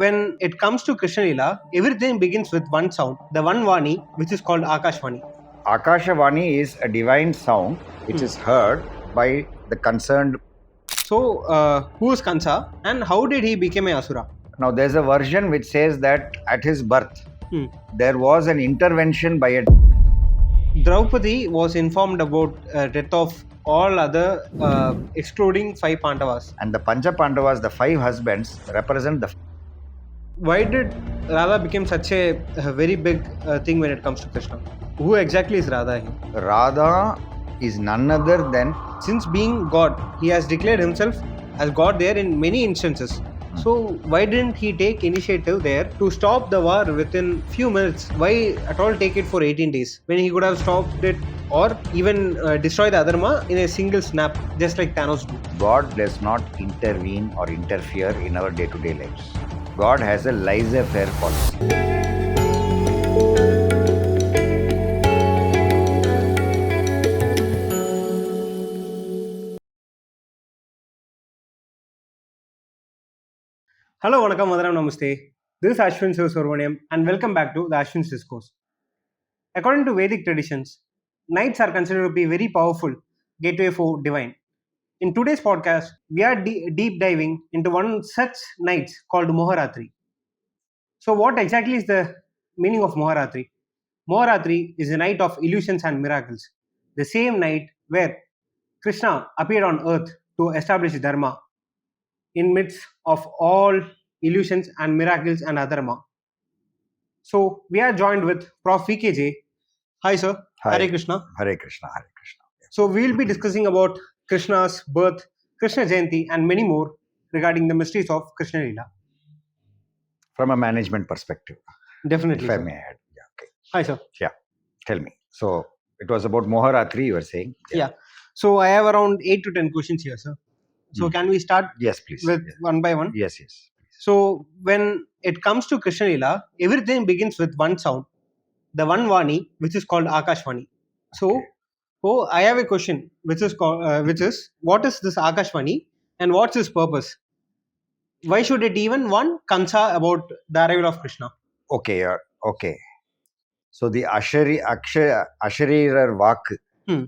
when it comes to Krishna Lila, everything begins with one sound, the one Vani, which is called Aakash Vaani. Aakash Vaani is a divine sound which is heard by the concerned. So, who is Kansa and how did he become a Asura? Now, there's a version which says that at his birth, Hmm. there was an intervention by a. Draupadi was informed about death of all other, excluding 5 Pandavas. And the Pancha Pandavas, the 5 husbands, represent the. Why did Radha become such a very big thing when it comes to Krishna? Who exactly is Radha here? Radha is none other than. Since being God, he has declared himself as God there in many instances. So why didn't he take initiative there to stop the war within few minutes? Why at all take it for 18 days when he could have stopped it or even destroy the Adharma in a single snap, just like Thanos do? God does not intervene or interfere in our day-to-day lives. God has a laissez-faire policy. Hello, Vanakkam, Madaram, Namaste. This is Aswin Sarvaniam and welcome back to the Aswin's Discourse. According to Vedic traditions, nights are considered to be very powerful gateway for divine. In today's podcast, we are deep diving into one such night called Moharatri. So, what exactly is the meaning of Moharatri? Moharatri is a night of illusions and miracles, the same night where Krishna appeared on earth to establish Dharma in midst of all illusions and miracles and adharma. So, we are joined with Prof. VKJ. Hi, sir. Hi. Hare Krishna. Hare Krishna, Hare Krishna. So, we will be discussing about Krishna's birth, Krishna Jayanti, and many more regarding the mysteries of Krishna Lila. From a management perspective, Definitely. if I Sir. may add. Yeah, okay. Hi, sir. Yeah, tell me. So, it was about Moharatri, you were saying? Yeah. So, I have around 8 to 10 questions here, sir. So, can we start Yes, please. with Yes. one by one? Yes, yes. So, when it comes to Krishna Lila, everything begins with one sound, the one Vani, which is called Aakash Vaani. So, Okay. I have a question, which is what is this Aakash Vaani and what's its purpose? Why should it even warn Kansa about the arrival of Krishna? Okay, okay. So, the Asharirar Vak,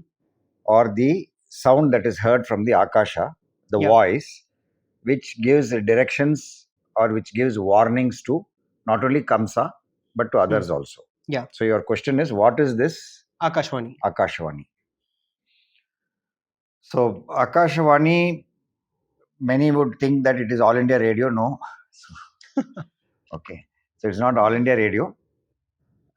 or the sound that is heard from the Akasha, the Yeah. voice, which gives directions or which gives warnings to not only Kamsa, but to others also. Yeah. So, your question is, what is this Aakash Vaani. Aakash Vaani? So, Aakash Vaani, many would think that it is All India Radio. No. Okay. So, it's not All India Radio.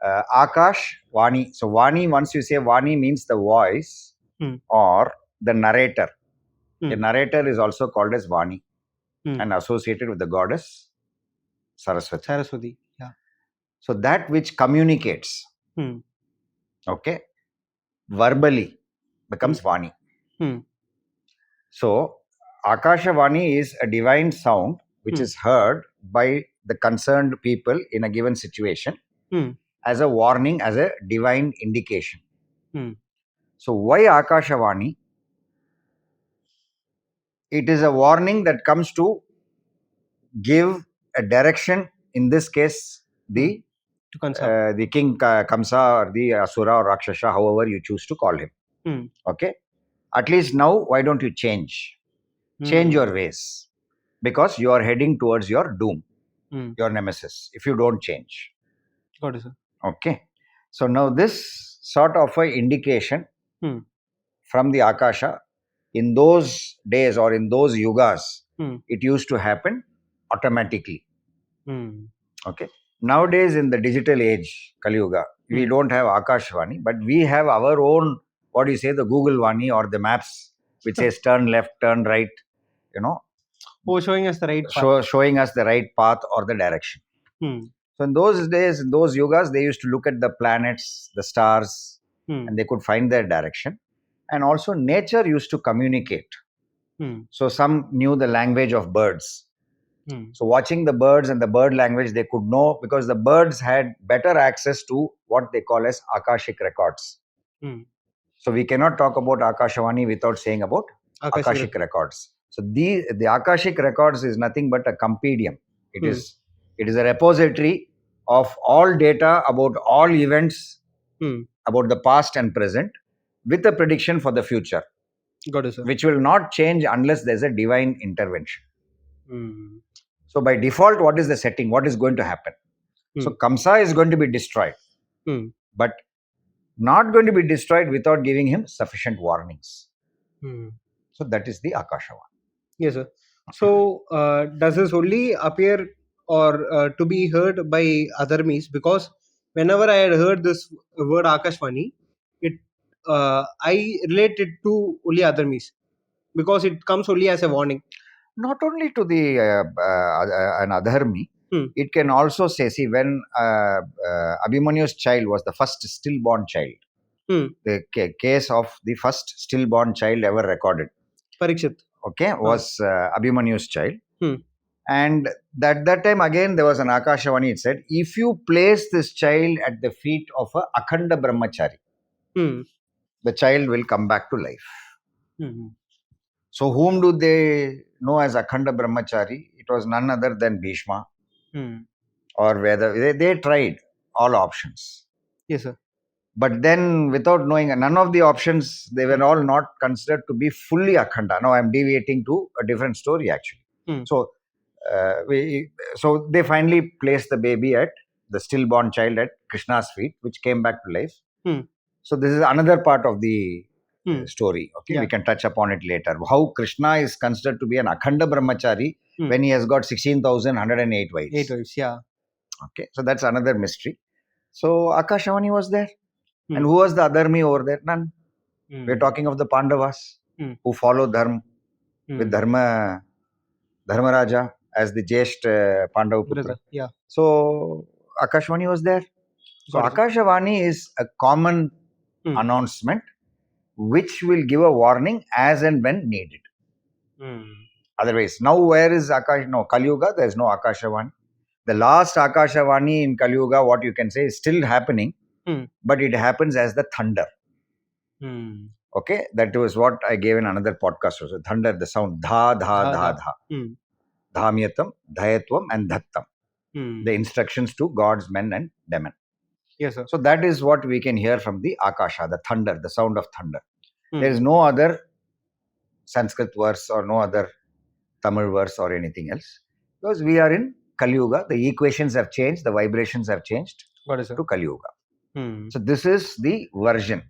Aakash Vaani. So, Vaani, once you say Vaani, means the voice or the narrator. The narrator is also called as Vaani and associated with the goddess Saraswati. Saraswati. Yeah. So, that which communicates, okay, verbally becomes Vaani. So, Akasha Vaani is a divine sound which is heard by the concerned people in a given situation as a warning, as a divine indication. So, why Akasha Vaani? It is a warning that comes to give a direction, in this case, the King Kansa or the Asura or Rakshasa, however you choose to call him. Okay? At least now, why don't you change? Change your ways, because you are heading towards your doom, your nemesis, if you don't change. Got it, sir. Okay. So, now this sort of a indication from the Akasha, in those days or in those yugas, it used to happen automatically. Okay. Nowadays, in the digital age, Kali Yuga, we don't have Aakash Vaani, but we have our own, what do you say, the Google Vaani or the maps, which says turn left, turn right, you know. Oh, showing us the right path. Showing us the right path or the direction. So, in those days, in those yugas, they used to look at the planets, the stars, and they could find their direction. And also, nature used to communicate. So, some knew the language of birds. So, watching the birds and the bird language, they could know, because the birds had better access to what they call as Akashic records. So, we cannot talk about Akashavani without saying about Akashic records. So, the Akashic records is nothing but a compendium. It is It is a repository of all data about all events about the past and present with a prediction for the future. Got it, sir. Which will not change unless there's a divine intervention. So by default, what is the setting? What is going to happen? So Kamsa is going to be destroyed, but not going to be destroyed without giving him sufficient warnings. So that is the Aakash Vaani. Yes, sir. So does this only appear or to be heard by Adharmis? Because whenever I had heard this word Aakash Vaani, I relate it to only Adharmis because it comes only as a warning. Not only to the an adharmi, it can also say, see, when Abhimanyu's child was the first stillborn child, the case of the first stillborn child ever recorded, Parikshit, was Abhimanyu's child. And that time again there was an Aakash Vaani. It said, if you place this child at the feet of a Akhanda Brahmachari, the child will come back to life. So whom do they know as Akhanda Brahmachari? It was none other than Bhishma or Veda. They tried all options. Yes, sir. But then without knowing, none of the options, they were all not considered to be fully Akhanda. Now I am deviating to a different story actually. So they finally placed the baby at the stillborn child at Krishna's feet, which came back to life. So this is another part of the story. We can touch upon it later. How Krishna is considered to be an Akhanda Brahmachari when he has got 16,108 wives. 8 wives, yeah. Okay, so that's another mystery. So Aakash Vaani was there. And who was the Adharmi over there? None. We're talking of the Pandavas who follow Dharma with Dharmaraja as the Jesht Pandavaputra. Yeah. So Aakash Vaani was there. So Aakash Vaani is a common announcement which will give a warning as and when needed. Otherwise, now where is Aakash? No, Kali Yuga, there is no Aakash Vaani. The last Aakash Vaani in Kali Yuga, what you can say, is still happening, but it happens as the thunder. Okay, that was what I gave in another podcast also. Thunder, the sound, dha, dha, dha, dha. Dhamyatam, dhayatvam, and dhattam. The instructions to gods, men, and demon. Yes, sir. So that is what we can hear from the Akasha, the thunder, the sound of thunder. There is no other Sanskrit verse or no other Tamil verse or anything else. Because we are in Kali Yuga, the equations have changed, the vibrations have changed to Kali Yuga. So this is the version.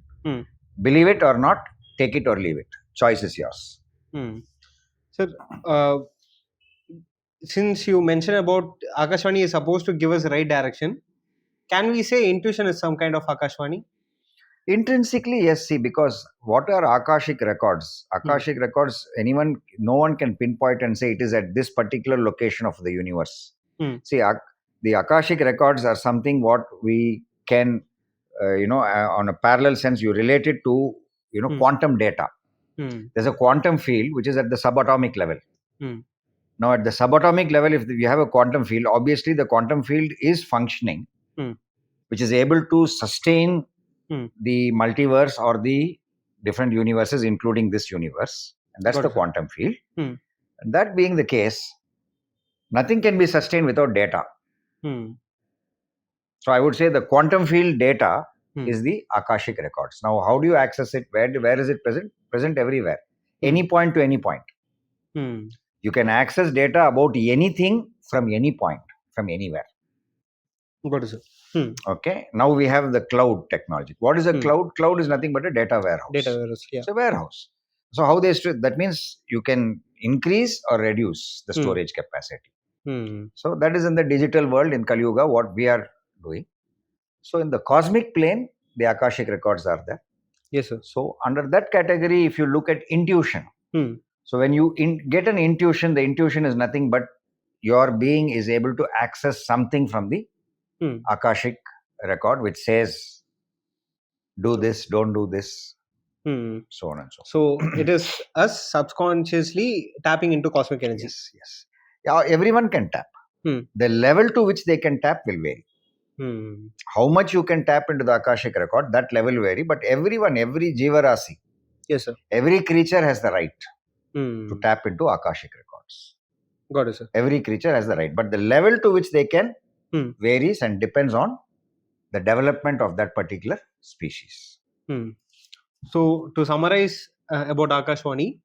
Believe it or not, take it or leave it. Choice is yours. Sir, since you mentioned about Aakash Vaani is supposed to give us the right direction, can we say intuition is some kind of Aakash Vaani? Intrinsically, yes. See, because what are Akashic records? Akashic records, no one can pinpoint and say it is at this particular location of the universe. See, the Akashic records are something what we can, on a parallel sense, you relate it to, quantum data. There's a quantum field which is at the subatomic level. Now, at the subatomic level, if you have a quantum field, obviously the quantum field is functioning, which is able to sustain the multiverse or the different universes, including this universe. And that's the quantum field. And that being the case, nothing can be sustained without data. So I would say the quantum field data is the Akashic records. Now, how do you access it? Where is it present? Present everywhere. Any point to any point. You can access data about anything from any point, from anywhere. What is it? Okay. Now we have the cloud technology. What is a cloud? Cloud is nothing but a data warehouse. Data warehouse, yeah. It's a warehouse. So how that means you can increase or reduce the storage capacity. So that is in the digital world in Kali Yuga, what we are doing. So in the cosmic plane, the Akashic records are there. Yes, sir. So under that category, if you look at intuition, so when you get an intuition, the intuition is nothing but your being is able to access something from the Akashic record, which says, do this, don't do this, so on and so forth. So it is us subconsciously tapping into cosmic energy. Yes. Yeah, everyone can tap. The level to which they can tap will vary. How much you can tap into the Akashic record, that level will vary. But everyone, every Jivarasi, yes, sir, every creature has the right to tap into Akashic records. Got it, sir. Every creature has the right, but the level to which they can varies and depends on the development of that particular species. So to summarize about Aakash Vaani,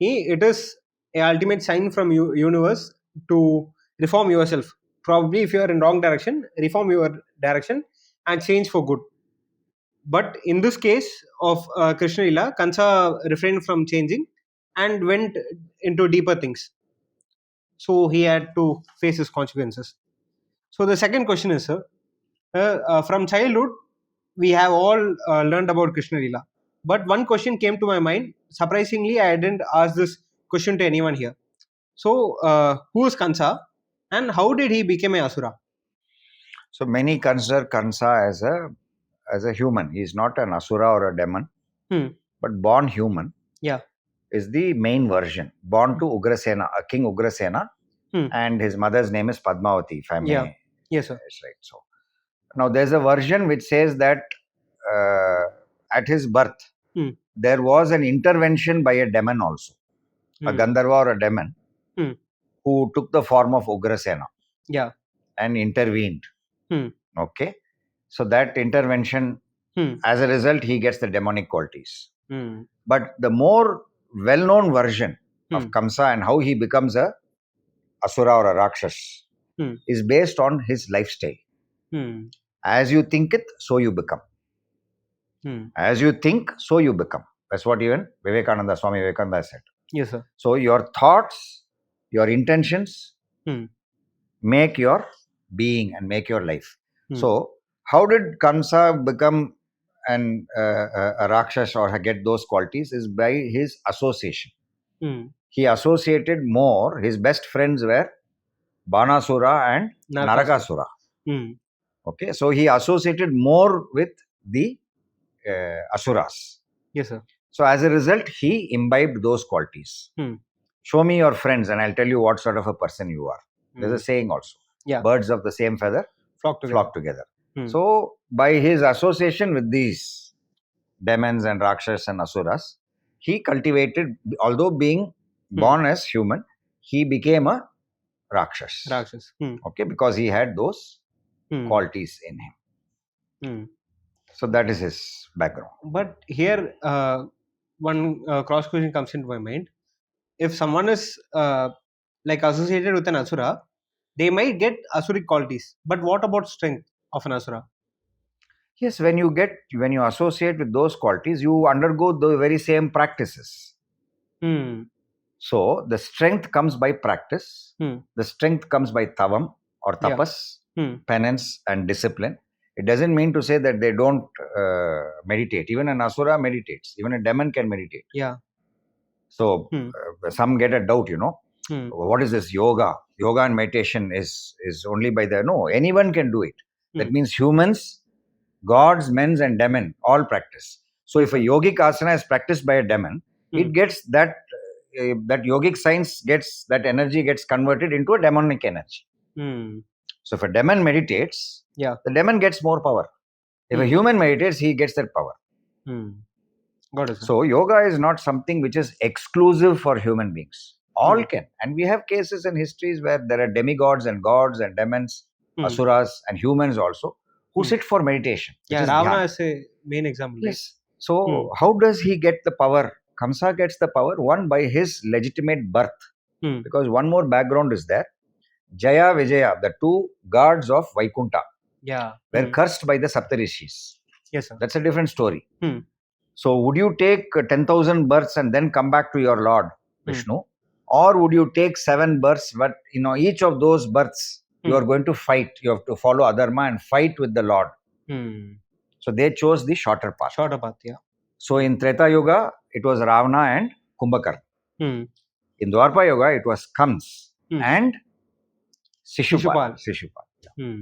it is a ultimate sign from universe to reform yourself. Probably if you are in wrong direction, reform your direction and change for good. But in this case of Krishna Lila, Kansa refrained from changing and went into deeper things. So he had to face his consequences. So the second question is, sir, from childhood, we have all learned about Krishna Lila. But one question came to my mind. Surprisingly, I didn't ask this question to anyone here. So, who is Kansa and how did he become a Asura? So many consider Kansa as a human. He is not an Asura or a demon, but born human. Yeah. Is the main version. Born to Ugrasena, King Ugrasena, and his mother's name is Padmavati, if I may. Yeah. Yes, sir. That's right. So now there's a version which says that at his birth, there was an intervention by a demon also, a Gandharva or a demon, who took the form of Ugrasena. Yeah. And intervened. Okay. So that intervention, as a result, he gets the demonic qualities. But the more well-known version of Kamsa and how he becomes a Asura or a Rakshas is based on his lifestyle. As you think it, so you become. As you think, so you become. That's what even Swami Vivekananda said. Yes, sir. So your thoughts, your intentions make your being and make your life. So how did Kamsa become a Rakshas or get those qualities? Is by his association. He associated more, his best friends were Banasura and Narakasura. Okay, so he associated more with the Asuras. Yes, sir. So as a result, he imbibed those qualities. Show me your friends and I'll tell you what sort of a person you are. There's a saying also. Yeah. Birds of the same feather flock together. So by his association with these demons and Rakshas and Asuras, he cultivated, although being born as human, he became a Rakshas. Okay, because he had those qualities in him. So that is his background. But here, one cross question comes into my mind. If someone is like associated with an Asura, they might get Asuric qualities. But what about strength of an Asura? Yes, when you associate with those qualities, you undergo the very same practices. So the strength comes by practice. The strength comes by tavam or tapas, penance and discipline. It doesn't mean to say that they don't meditate. Even an Asura meditates. Even a demon can meditate. Yeah. So some get a doubt, what is this yoga? Yoga and meditation is only by anyone can do it. That means humans, gods, men and demon all practice. So if a yogic asana is practiced by a demon, it gets that yogic science gets, that energy gets converted into a demonic energy. So if a demon meditates, the demon gets more power. If a human meditates, he gets that power. Got it, sir. So yoga is not something which is exclusive for human beings. All can. And we have cases and histories where there are demigods and gods and demons, asuras and humans also, who sit for meditation. Yeah, Ravana is a main example. Yes. So how does he get the power? Kamsa gets the power, one, by his legitimate birth. Because one more background is there. Jaya, Vijaya, the two gods of Vaikunta, were cursed by the Saptarishis. Yes, sir. That's a different story. So would you take 10,000 births and then come back to your Lord Vishnu? Or would you take 7 births, but each of those births you are going to fight. You have to follow Adharma and fight with the Lord. So they chose the shorter path. Shorter path, yeah. So in Treta Yuga, it was Ravana and Kumbhakarna. In Dwarpa Yuga, it was Kams and Shishupal. Yeah.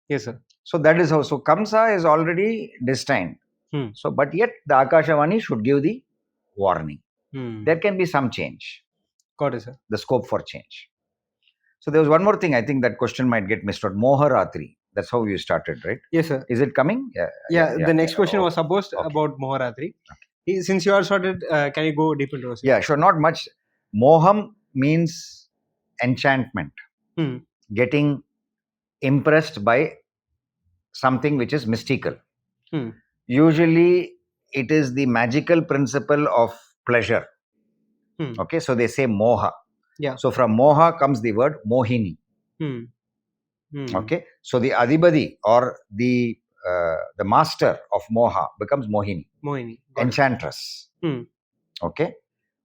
Yes, sir. So that is how. So Kamsa is already destined. So, but yet the Aakash Vaani should give the warning. There can be some change. Got it, sir. The scope for change. So there was one more thing. I think that question might get missed out. Moharatri. That's how you started, right? Yes, sir. Is it coming? Yeah. The next question was supposed about Moharatri. Since you are sorted, can you go deep into it? Yeah, sure. Not much. Moham means enchantment, getting impressed by something which is mystical. Usually, it is the magical principle of pleasure. Okay, so they say moha. Yeah. So from moha comes the word mohini. Okay, so the adibadi or the master of moha becomes mohini. Enchantress. Okay,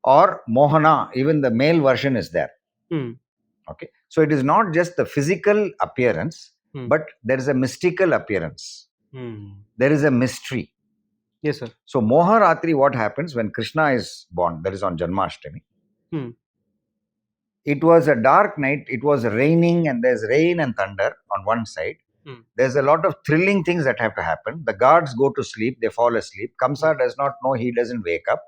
or mohana, even the male version is there. Okay, so it is not just the physical appearance, but there is a mystical appearance. There is a mystery. Yes, sir. So Moharatri, what happens when Krishna is born? That is on Janmashtami. It was a dark night. It was raining, and there's rain and thunder on one side. There's a lot of thrilling things that have to happen. The guards go to sleep. They fall asleep. Kamsa does not know. He doesn't wake up.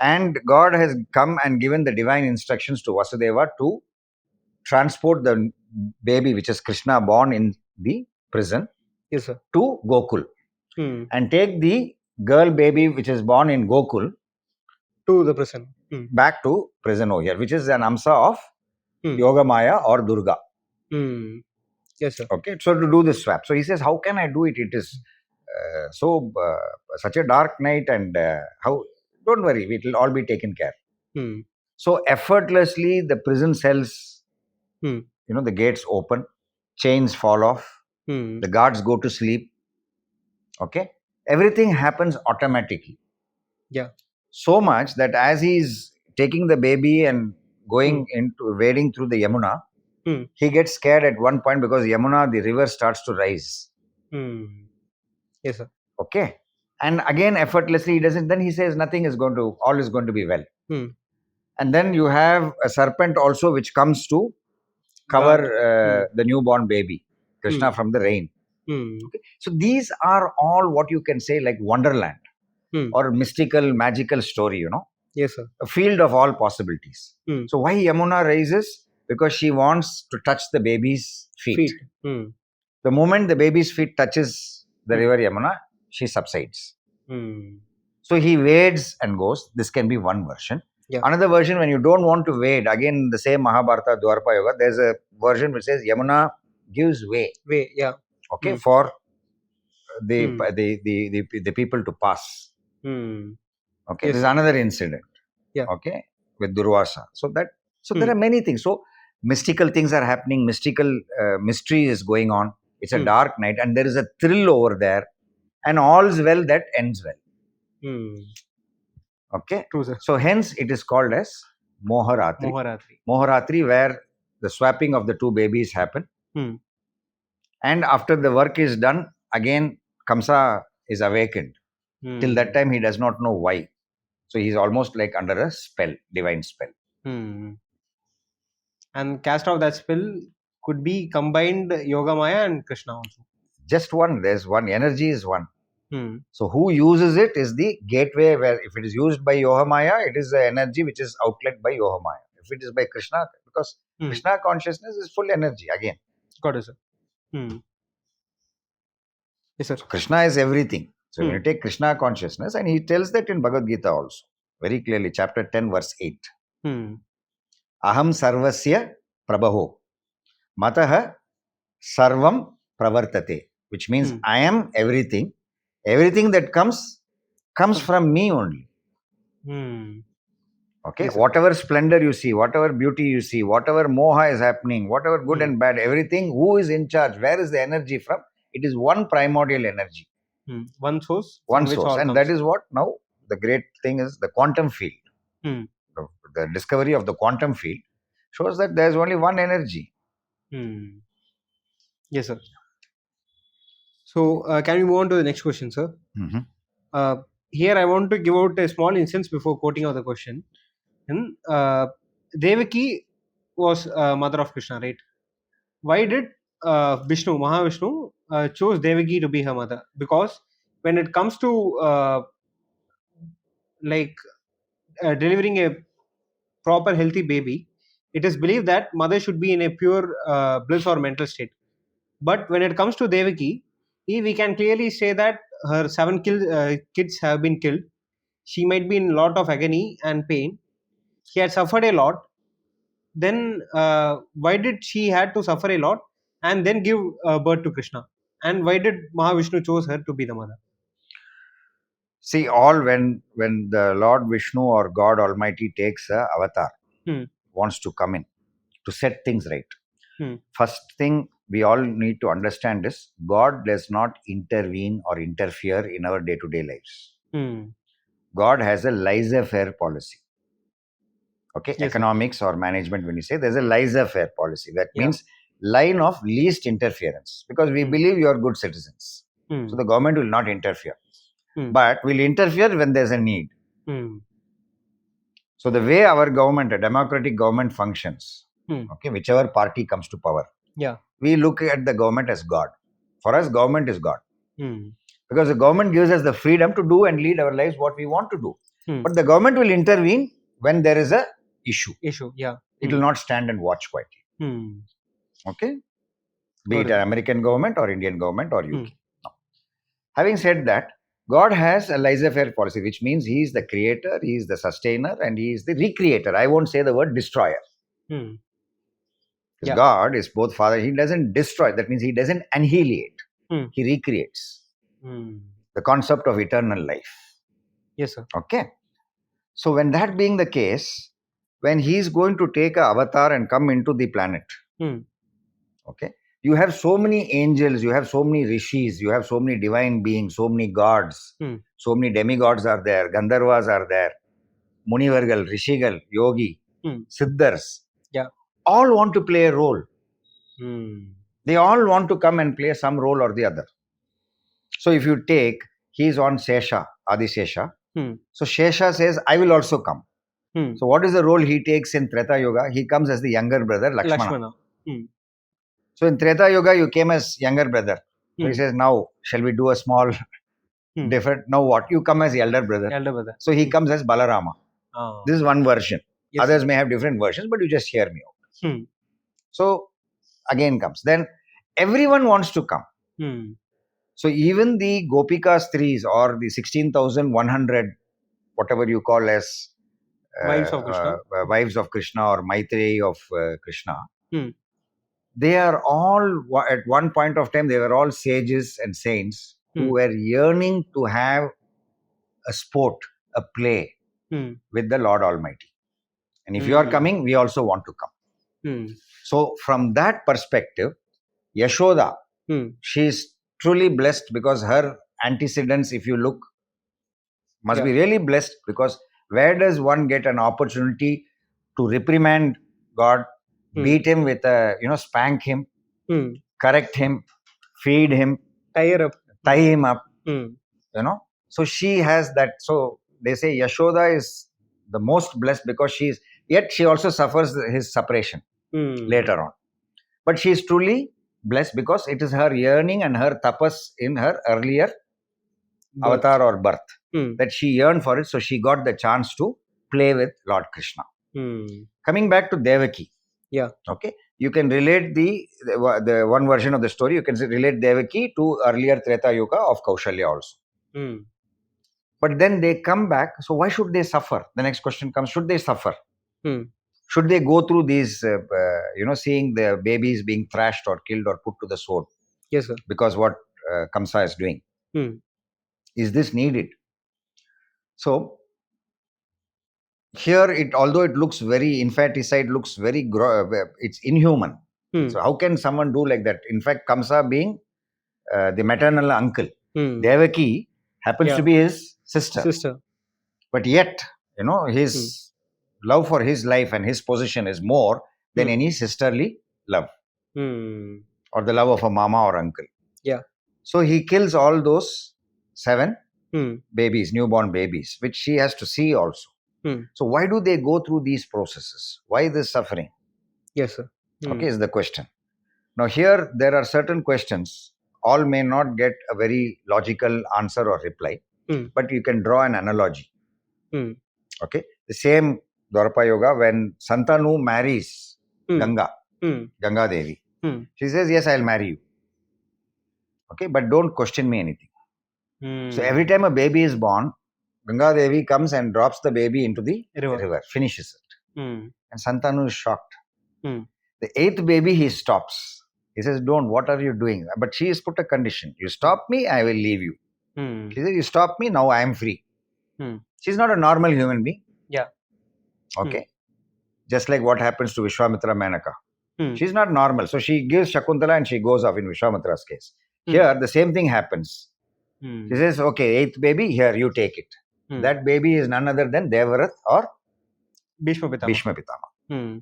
And God has come and given the divine instructions to Vasudeva to transport the baby, which is Krishna born in the prison, yes, sir, to Gokul. And take the girl baby, which is born in Gokul, to the prison. Back to prison over here, which is an amsa of Yogamaya or Durga. Yes, sir. Okay, so to do this swap. So he says, how can I do it? It is such a dark night, and how? Don't worry, it will all be taken care. So effortlessly, the prison cells, the gates open, chains fall off, the guards go to sleep. Okay, everything happens automatically. Yeah. So much that as he's taking the baby and going into wading through the Yamuna, he gets scared at one point because Yamuna, the river, starts to rise. Yes, sir. Okay, and again effortlessly he doesn't. Then he says all is going to be well. And then you have a serpent also which comes to cover the newborn baby, Krishna, from the rain. Okay? So these are all what you can say like Wonderland or mystical, magical story, Yes, sir. A field of all possibilities. So why Yamuna rises? Because she wants to touch the baby's feet. The moment the baby's feet touches the river Yamuna, she subsides. So he wades and goes. This can be one version. Yeah. Another version, when you don't want to wade, again the same Mahabharata Dwarpa Yoga, there's a version which says Yamuna gives way. Yeah. Okay, for the people to pass. Okay, Yes. there's another incident. Yeah. Okay, with Durvasa. So there are many things. So mystical things are happening. Mystical mystery is going on. It's a dark night, and there is a thrill over there, and all's well that ends well. Okay. True, sir. So hence it is called as Moharatri. Moharatri, where the swapping of the two babies happen. And after the work is done, again Kamsa is awakened. Till that time, he does not know why. So he's almost like under a spell, divine spell. And cast off that spell could be combined Yogamaya and Krishna also. Just one. There's one. Energy is one. So who uses it is the gateway, where if it is used by Yogamaya, it is the energy which is outlet by Yogamaya. If it is by Krishna, because Krishna consciousness is full energy again. Got it, sir. Yes, sir. So Krishna is everything. So when you take Krishna consciousness, and he tells that in Bhagavad Gita also, very clearly, chapter 10, verse 8. Aham sarvasya prabhaho mataha sarvam pravartate, which means I am everything. Everything that comes from me only. Okay, yes, whatever splendor you see, whatever beauty you see, whatever moha is happening, whatever good and bad, everything, who is in charge? Where is the energy from? It is one primordial energy. One source. One source. And that is what now the great thing is the quantum field. The discovery of the quantum field shows that there is only one energy. Yes, sir. So, can we move on to the next question, sir? Here, I want to give out a small instance before quoting out the question. Devaki was mother of Krishna, right? Why did Mahavishnu, chose Devaki to be her mother? Because when it comes to delivering a proper healthy baby, it is believed that mother should be in a pure bliss or mental state. But when it comes to Devaki, we can clearly say that her 7 kids have been killed. She might be in a lot of agony and pain. She had suffered a lot. then why did she had to suffer a lot and then give birth to Krishna? And why did Mahavishnu chose her to be the mother? See, all when the Lord Vishnu or God Almighty takes a avatar, wants to come in to set things right. First thing we all need to understand is God does not intervene or interfere in our day-to-day lives. God has a laissez-faire policy. Okay, Yes, economics or management, when you say there's a laissez-faire policy, that means line of least interference, because we believe you are good citizens. So the government will not interfere, but will interfere when there's a need. So the way our government, a democratic government functions, okay, whichever party comes to power, we look at the government as God. For us, government is God. Because the government gives us the freedom to do and lead our lives what we want to do. But the government will intervene when there is a issue. It will not stand and watch quietly. Okay? Be it an American government or Indian government or UK. No. Having said that, God has a laissez-faire policy, which means He is the creator, He is the sustainer, and He is the recreator. I won't say the word destroyer. Because God is both Father. He doesn't destroy. That means He doesn't annihilate. He recreates. The concept of eternal life. Yes, sir. Okay. So when that being the case, when He is going to take an avatar and come into the planet, okay, you have so many angels, you have so many rishis, you have so many divine beings, so many gods, so many demigods are there, Gandharvas are there, Munivargal, Rishigal, Yogi, Siddhars. All want to play a role. They all want to come and play some role or the other. So if you take, he is on Sesha, Adi Sesha. So Shesha says, I will also come. So what is the role he takes in Treta Yoga? He comes as the younger brother, Lakshmana. So in Treta Yoga, you came as younger brother. So he says, now, shall we do a small different? Now what? You come as the elder brother. So he comes as Balarama. This is one version. Yes. Others may have different versions, but you just hear me out. So again comes. Then everyone wants to come. So even the Gopika Stris or the 16,100, whatever you call as wives of Krishna or Maitreyi of Krishna, they are all, at one point of time, they were all sages and saints who were yearning to have a sport, a play with the Lord Almighty. And if you are coming, we also want to come. So from that perspective, Yashoda, she is truly blessed because her antecedents, if you look, must be really blessed, because where does one get an opportunity to reprimand God, beat him with a, spank him, correct him, feed him, tie him up, So she has that. So they say Yashoda is the most blessed because yet she also suffers his separation later on. But she is truly blessed because it is her yearning and her tapas in her earlier avatar or birth that she yearned for it. So she got the chance to play with Lord Krishna. Coming back to Devaki. Okay. You can relate the one version of the story. You can relate Devaki to earlier Treta Yuga of Kaushalya also. But then they come back. So why should they suffer? The next question comes, should they suffer? Should they go through these, seeing the babies being thrashed or killed or put to the sword? Yes, sir. Because what Kamsa is doing. Is this needed? So here, although it looks very infanticide, looks very, it's inhuman. So how can someone do like that? In fact, Kamsa being the maternal uncle, Devaki happens to be his sister. But yet, his love for his life and his position is more than any sisterly love or the love of a mama or uncle. So he kills all those 7 babies, newborn babies, which she has to see also. So why do they go through these processes? Why this suffering? Yes, sir. Okay, is the question. Now here there are certain questions. All may not get a very logical answer or reply, but you can draw an analogy. Okay, the same Dwarpa Yoga, when Santanu marries Ganga Devi, she says, yes, I'll marry you. Okay, but don't question me anything. So every time a baby is born, Ganga Devi comes and drops the baby into the river, finishes it. And Santanu is shocked. The eighth baby, he stops. He says, don't, what are you doing? But she has put a condition. You stop me, I will leave you. She says, you stop me, now I am free. She's not a normal human being. Yeah. Okay. Just like what happens to Vishwamitra Menaka. She's not normal. So she gives Shakuntala and she goes off in Vishwamitra's case. Here, the same thing happens. She says, okay, eighth baby, here, you take it. That baby is none other than Devarath or Bhishma Pitama,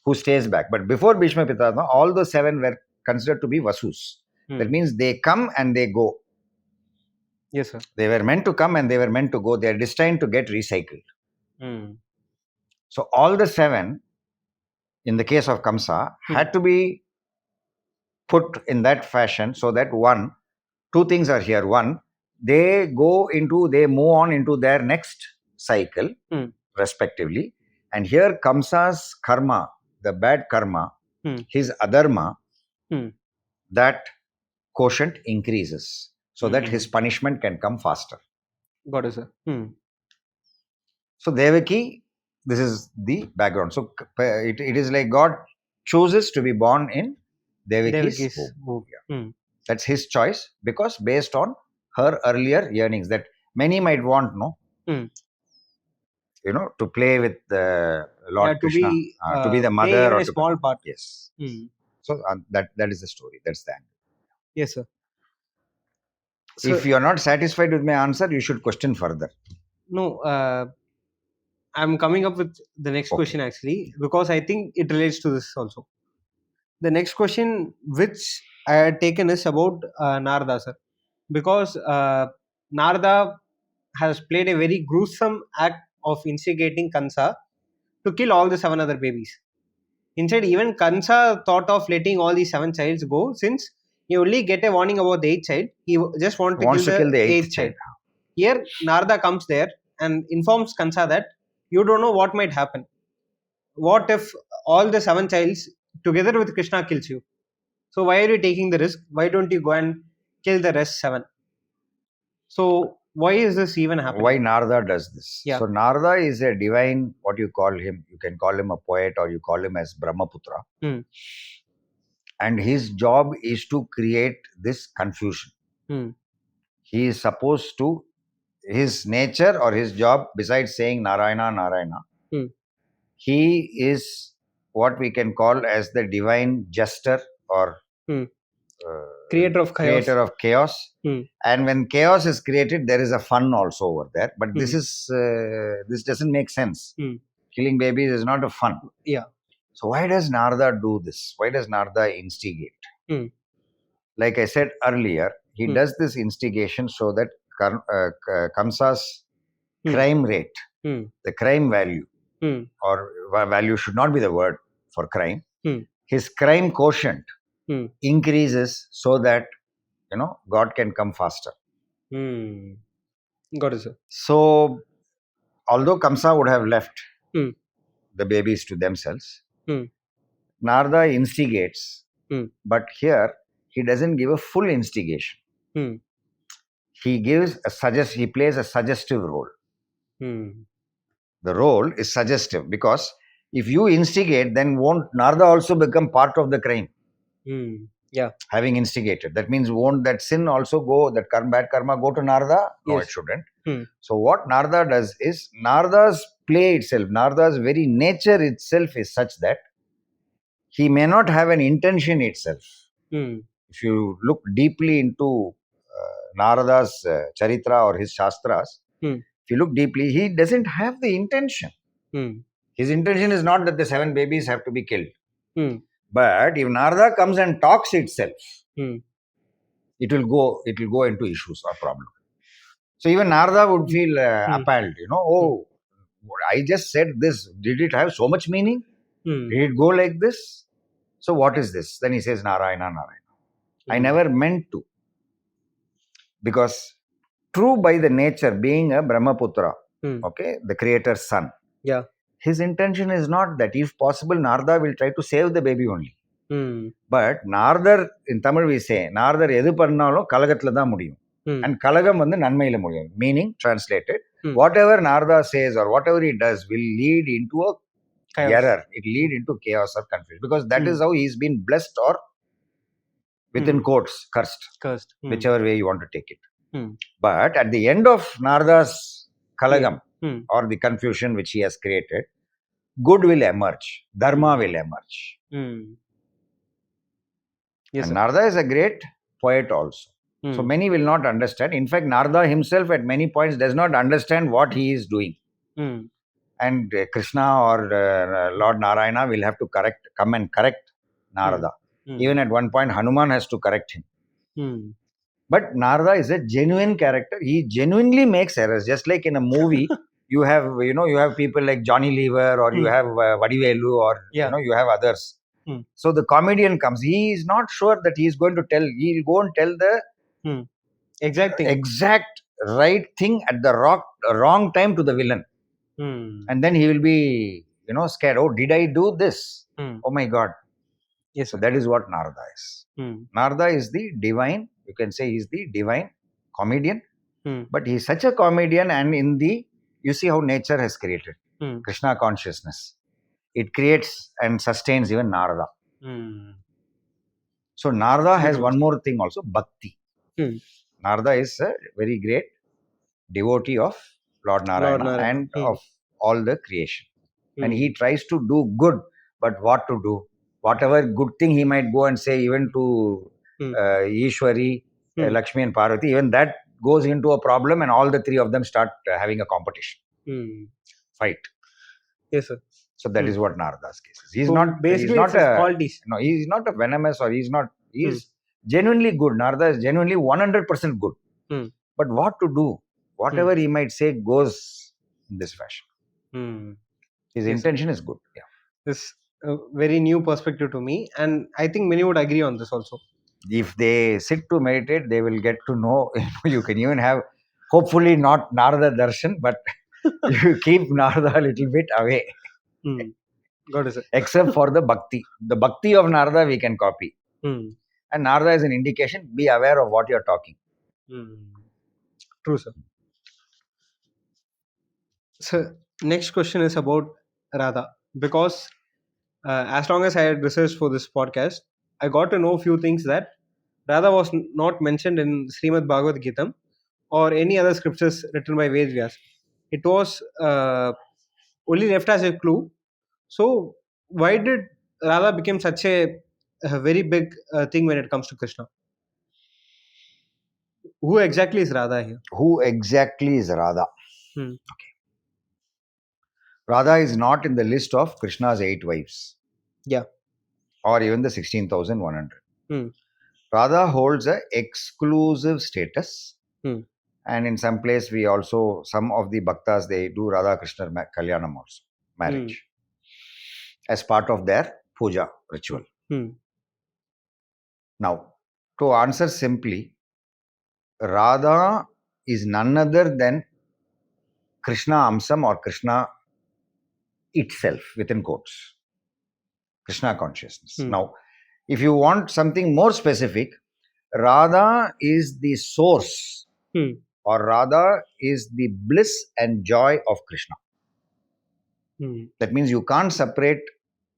who stays back. But before Bhishma Pitama, all the seven were considered to be Vasus. That means they come and they go. Yes, sir. They were meant to come and they were meant to go. They are destined to get recycled. So all the seven, in the case of Kamsa, had to be put in that fashion so that two things are here. One, they move on into their next cycle, respectively. And here Kamsa's karma, the bad karma, his adharma, that quotient increases so that his punishment can come faster. Got it, sir. So Devaki, this is the background. So it is like God chooses to be born in Devaki's womb. That's his choice, because based on her earlier yearnings that many might want, to play with Lord Krishna, to be the mother, or a small part. Yes. So that is the story. That's the angle. Yes, sir. So, if you are not satisfied with my answer, you should question further. No, I'm coming up with the next question actually, because I think it relates to this also. The next question which I had taken is about Narada, sir, because Narada has played a very gruesome act of instigating Kansa to kill all the seven other babies. Instead, even Kansa thought of letting all these seven childs go, since he only get a warning about the eighth child. He just wants to kill the eighth child. Here, Narada comes there and informs Kansa that you don't know what might happen. What if all the seven childs together with Krishna kills you? So why are you taking the risk? Why don't you go and kill the rest seven? So why is this even happening? Why Narada does this? Yeah. So Narada is a divine, what you call him, you can call him a poet or you call him as Brahmaputra. And his job is to create this confusion. He is supposed to, his nature or his job, besides saying Narayana, Narayana, he is what we can call as the divine jester or creator of chaos. And when chaos is created, there is a fun also over there. But this doesn't make sense. Killing babies is not a fun. Yeah. So why does Narada do this? Why does Narada instigate? Like I said earlier, he does this instigation so that Kamsa's crime rate, the crime value, or value should not be the word for crime, his crime quotient increases so that God can come faster. Got it, sir. So although Kamsa would have left the babies to themselves, Narada instigates, but here he doesn't give a full instigation. He plays a suggestive role. The role is suggestive, because if you instigate, then won't Narada also become part of the crime? Yeah. Having instigated. That means won't that sin also go, that bad karma go to Narada? No, Yes. it shouldn't. So what Narada does is, Narada's play itself, Narada's very nature itself is such that he may not have an intention itself. If you look deeply into Narada's Charitra or his Shastras, if you look deeply, he doesn't have the intention. His intention is not that the seven babies have to be killed. But if Narada comes and talks itself, it will go into issues or problems. So even Narada would feel appalled, oh, I just said this. Did it have so much meaning? Did it go like this? So what is this? Then he says, Narayana, Narayana. I never meant to. Because true by the nature, being a Brahmaputra, okay, the creator's son, yeah, his intention is not that. If possible, Narada will try to save the baby only. But Narada, in Tamil we say, Narada edu pannalum kalagathila da mudiyum. And kalagam vandu nanmaila mudiyum. Meaning, translated, whatever Narada says or whatever he does will lead into a error, it lead into chaos or confusion, because that is how he's been blessed or within quotes cursed, whichever way you want to take it. But at the end of Narada's Kalagam or the confusion which he has created, good will emerge, dharma will emerge. Yes, and sir. Narada is a great poet also. So many will not understand. In fact, Narada himself at many points does not understand what he is doing. And Krishna or Lord Narayana will have to come and correct Narada. Even at one point, Hanuman has to correct him. But Narada is a genuine character. He genuinely makes errors. Just like in a movie, you have people like Johnny Lever, or you have Vadivelu, or you have others. So the comedian comes. He is not sure that he is going to tell. He will go and tell the exact right thing at the wrong time to the villain. And then he will be, scared. Oh, did I do this? Oh my God. Yes, so that is what Narada is. Narada is the divine, you can say he's the divine comedian. But he's such a comedian, and you see how nature has created Krishna consciousness. It creates and sustains even Narada. So Narada has one more thing also, bhakti. Narada is a very great devotee of Lord Narayana and of all the creation. And he tries to do good, but what to do? Whatever good thing he might go and say, even to Ishwari, Lakshmi and Parvati, even that goes into a problem, and all the three of them start having a competition, fight. Yes, sir. So that is what Narada's case is. He's So not basically he's it's not his a qualities. no, he's not a venomous, or he's genuinely good. Narada is genuinely 100% good. But what to do? Whatever he might say goes in this fashion. His intention is good. Yeah. This a very new perspective to me, and I think many would agree on this also. If they sit to meditate, they will get to know. You can even have, hopefully not Narada darshan, but you keep Narada a little bit away. Got it, sir. Except for the bhakti. The bhakti of Narada we can copy. And Narada is an indication. Be aware of what you are talking. True, sir. So next question is about Radha, because as long as I had researched for this podcast, I got to know a few things that Radha was not mentioned in Srimad Bhagavad Gita or any other scriptures written by Ved Vyas. It was only left as a clue. So why did Radha become such a very big thing when it comes to Krishna? Who exactly is Radha here? Who exactly is Radha? Okay. Radha is not in the list of Krishna's 8 wives. Yeah. Or even the 16,100. Radha holds an exclusive status. And in some place, some of the bhaktas, they do Radha Krishna Kalyanam also, marriage, as part of their puja ritual. Now, to answer simply, Radha is none other than Krishna Amsam, or Krishna itself, within quotes. Krishna consciousness. Now, if you want something more specific, Radha is the source, or Radha is the bliss and joy of Krishna. That means you can't separate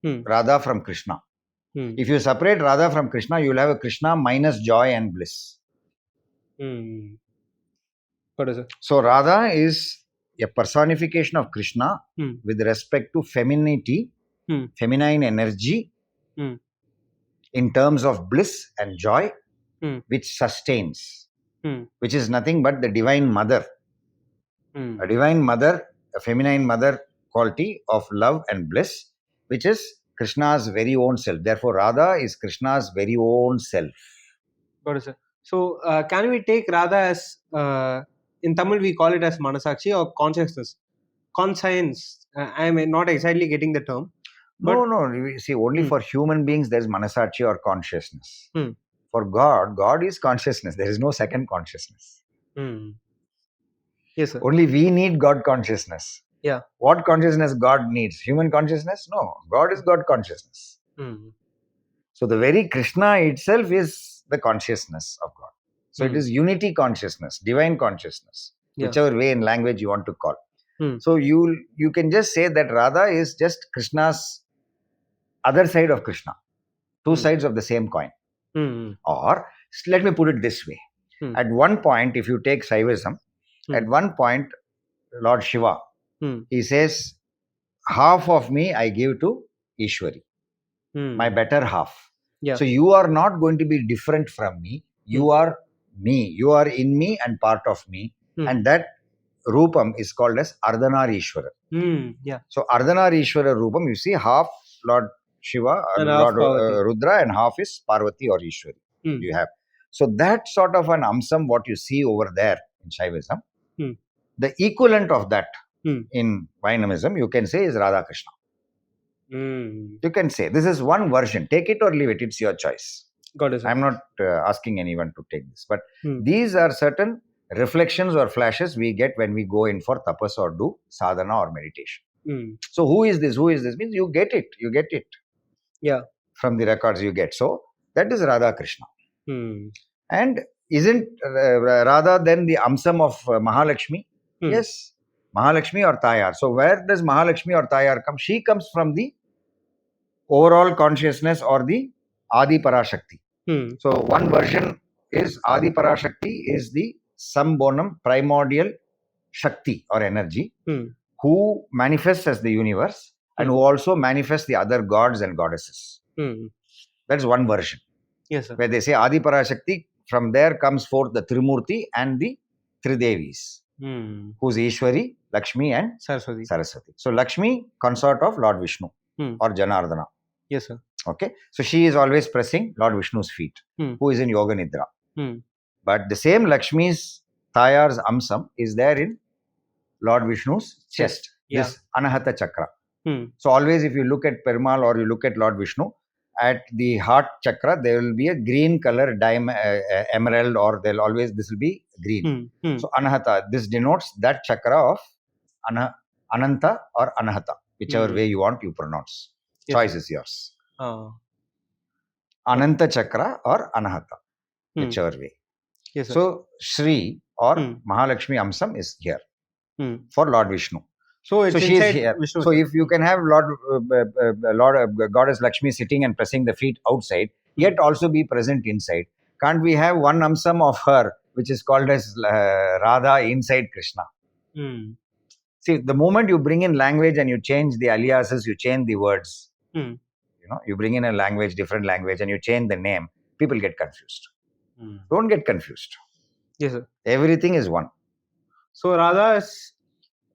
Radha from Krishna. If you separate Radha from Krishna, you will have a Krishna minus joy and bliss. What is it? So Radha is a personification of Krishna with respect to femininity, feminine energy, in terms of bliss and joy, which sustains, which is nothing but the divine mother. A divine mother, a feminine mother quality of love and bliss, which is Krishna's very own self. Therefore, Radha is Krishna's very own self. Got it, sir. So, can we take Radha as, in Tamil we call it as Manasakshi or consciousness? Conscience. I am not exactly getting the term. No. You see, only for human beings there is Manasachi or consciousness. For God is consciousness. There is no second consciousness. Yes, sir. Only we need God consciousness. Yeah. What consciousness God needs? Human consciousness? No. God is God consciousness. So the very Krishna itself is the consciousness of God. So it is unity consciousness, divine consciousness, whichever way in language you want to call. So you can just say that Radha is just Krishna's other side of Krishna, two sides of the same coin. Or let me put it this way. At one point, if you take Shaivism, at one point, Lord Shiva, he says, half of me I give to Ishwari, my better half. Yeah. So you are not going to be different from me. You are me. You are in me and part of me. And that Rupam is called as Ardhanarishwara. Yeah. So Ardhanarishwara Rupam, you see, half Lord Shiva, And Lord half Rudra, and half is Parvati or Ishwari. You have. So that sort of an amsam, what you see over there in Shaivism, the equivalent of that in Vaishnavism, you can say is Radha Krishna. You can say this is one version. Take it or leave it. It's your choice. Got it, sir. I'm not asking anyone to take this, but these are certain reflections or flashes we get when we go in for tapas or do sadhana or meditation. So who is this? Who is this? Means you get it. You get it. Yeah. From the records you get. So that is Radha Krishna. And isn't Radha then the amsam of Mahalakshmi? Yes. Mahalakshmi or Tayar. So where does Mahalakshmi or Tayar come? She comes from the overall consciousness or the Adi Parashakti. So one version is Adi Parashakti is the Sambonam primordial Shakti or energy who manifests as the universe and who also manifests the other gods and goddesses. That's one version. Yes, sir. Where they say Adi Parashakti, from there comes forth the Trimurti and the Tridevis, who's Ishwari, Lakshmi and Saraswati. So Lakshmi, consort of Lord Vishnu or Janardana. Yes, sir. Okay, so she is always pressing Lord Vishnu's feet, who is in Yoga Nidra. But the same Lakshmi's Tayar's Amsam is there in Lord Vishnu's chest, this Anahata Chakra. So always if you look at Perumal or you look at Lord Vishnu, at the heart chakra, there will be a green color emerald, or this will be green. So Anahata, this denotes that chakra of Ananta or Anahata, whichever way you want you pronounce. Yes. Choice is yours. Ananta chakra or Anahata, whichever way. Yes, so Shri or Mahalakshmi Amsam is here for Lord Vishnu. So she is here. Vishnu. So if you can have Lord Goddess Lakshmi sitting and pressing the feet outside, yet also be present inside, can't we have one Amsam of her, which is called as Radha inside Krishna? See, the moment you bring in language and you change the aliases, you change the words, you bring in a language, different language, and you change the name, people get confused. Don't get confused. Yes, sir. Everything is one. So Radha is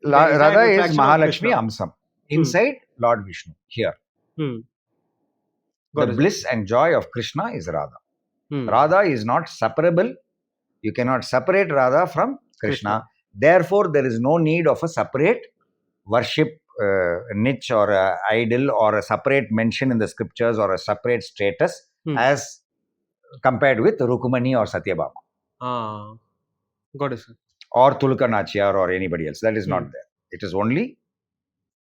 Mahalakshmi Amsam. Inside Lord Vishnu, here. The bliss and joy of Krishna is Radha. Radha is not separable. You cannot separate Radha from Krishna. Therefore, there is no need of a separate worship niche or idol or a separate mention in the scriptures or a separate status as compared with Rukumani or Satyabhama. Got it, sir. Or Tulka Nachiyar or anybody else. That is not there. It is only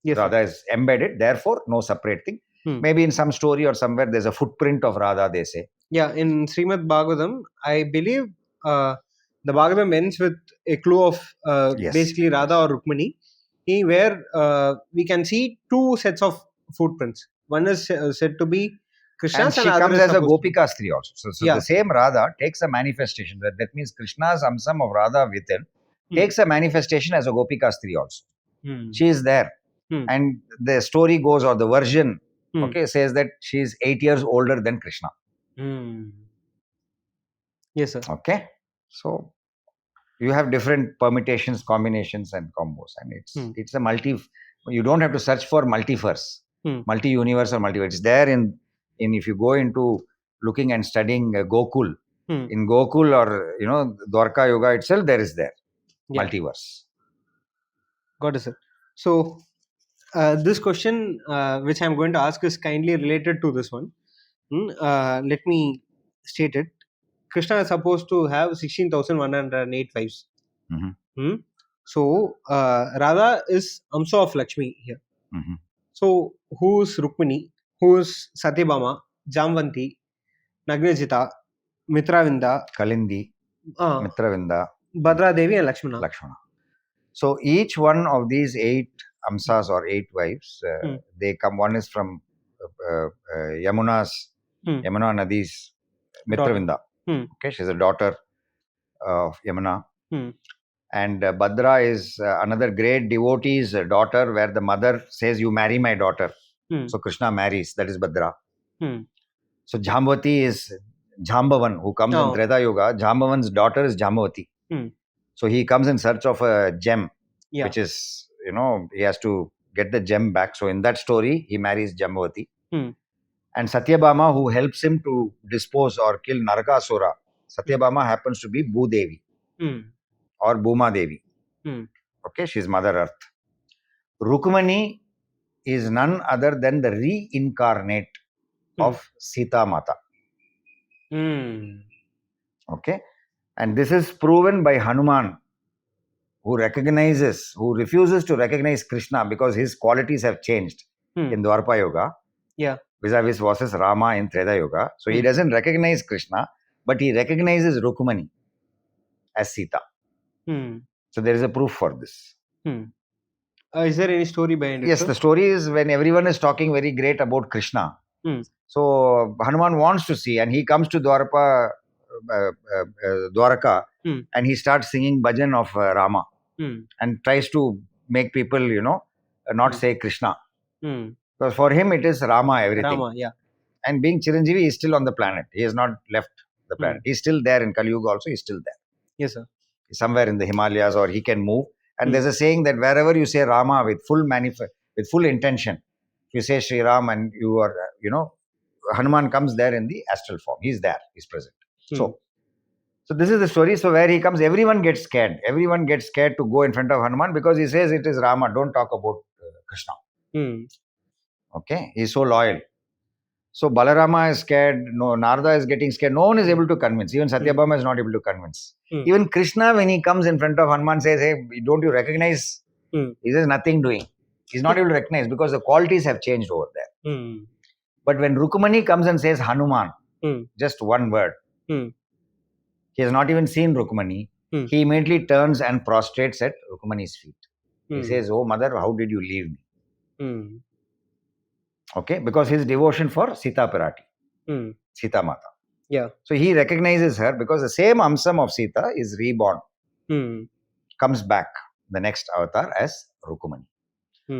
Radha is embedded. Therefore, no separate thing. Maybe in some story or somewhere there's a footprint of Radha, they say. Yeah, in Srimad Bhagavatam, I believe the Bhagavatam ends with a clue of basically Radha or Rukmani, where we can see two sets of footprints. One is said to be Krishna's and she comes as a Gopika Stri also. So the same Radha takes a manifestation. That means Krishna's Amsam of Radha within takes a manifestation as a Gopika Stri also. She is there. And the story goes, or the version says that she is 8 years older than Krishna. Yes, sir. Okay. So you have different permutations, combinations and combos, and it's a you don't have to search for multiverse, multi-universe or multiverse. It's there in if you go into looking and studying Gokul, in Gokul or Dwarka Yoga itself, there is multiverse. Got it, sir. So this question which I'm going to ask is kindly related to this one. Let me state it. Krishna is supposed to have 16,108 wives. So Radha is Amsa of Lakshmi here. So who's Rukmini? Who's Satyabhama, Jamvanti, Nagnajita, Mitravinda, Kalindi, Mitravinda, Bhadra Devi and Lakshmana. So each one of these 8 amsas or 8 wives, they come. One is from Yamuna's, Yamuna Nadi's Mitravinda. Okay, she's a daughter of Yamuna. And Bhadra is another great devotee's daughter, where the mother says, "You marry my daughter." So Krishna marries. That is Bhadra. So Jambavati is Jambavan, who comes in Treta Yoga. Jambavan's daughter is Jambavati. So he comes in search of a gem, which is, he has to get the gem back. So in that story, he marries Jambavati. And Satyabhama, who helps him to dispose or kill Narakasura, Satyabhama happens to be Bhudevi or Bhuma Devi. Okay, she's Mother Earth. Rukmani is none other than the reincarnate of Sita Mata. Okay, and this is proven by Hanuman, who refuses to recognize Krishna because his qualities have changed in Dwarpa Yoga. Vis-a-vis versus Rama in Treta Yoga. So he doesn't recognize Krishna, but he recognizes Rukmani as Sita. So there is a proof for this. Is there any story behind it? Yes, the story is when everyone is talking very great about Krishna. So Hanuman wants to see, and he comes to Dwarka, and he starts singing bhajan of Rama and tries to make people, not say Krishna. Because for him it is Rama, everything. And being Chiranjeevi, he is still on the planet. He has not left the planet. He's still there in Kali Yuga also. He's still there. Yes, sir. Somewhere in the Himalayas, or he can move. And there's a saying that wherever you say Rama with full intention, you say Sri Ram, and you are, Hanuman comes there in the astral form. He's there. He's present. So this is the story. So where he comes, everyone gets scared. Everyone gets scared to go in front of Hanuman because he says it is Rama. Don't talk about Krishna. Okay, he's so loyal. So Balarama is scared. No, Narada is getting scared. No one is able to convince. Even Satyabhama is not able to convince. Even Krishna, when he comes in front of Hanuman, says, "Hey, don't you recognize?" He says, "Nothing doing." He's not able to recognize because the qualities have changed over there. But when Rukmani comes and says Hanuman, just one word, he has not even seen Rukmani. He immediately turns and prostrates at Rukmani's feet. He says, "Oh mother, how did you leave me?" Okay, because his devotion for Sita Pirati, Sita Mata. So he recognizes her because the same Amsam of Sita is reborn, comes back the next avatar as Rukmani.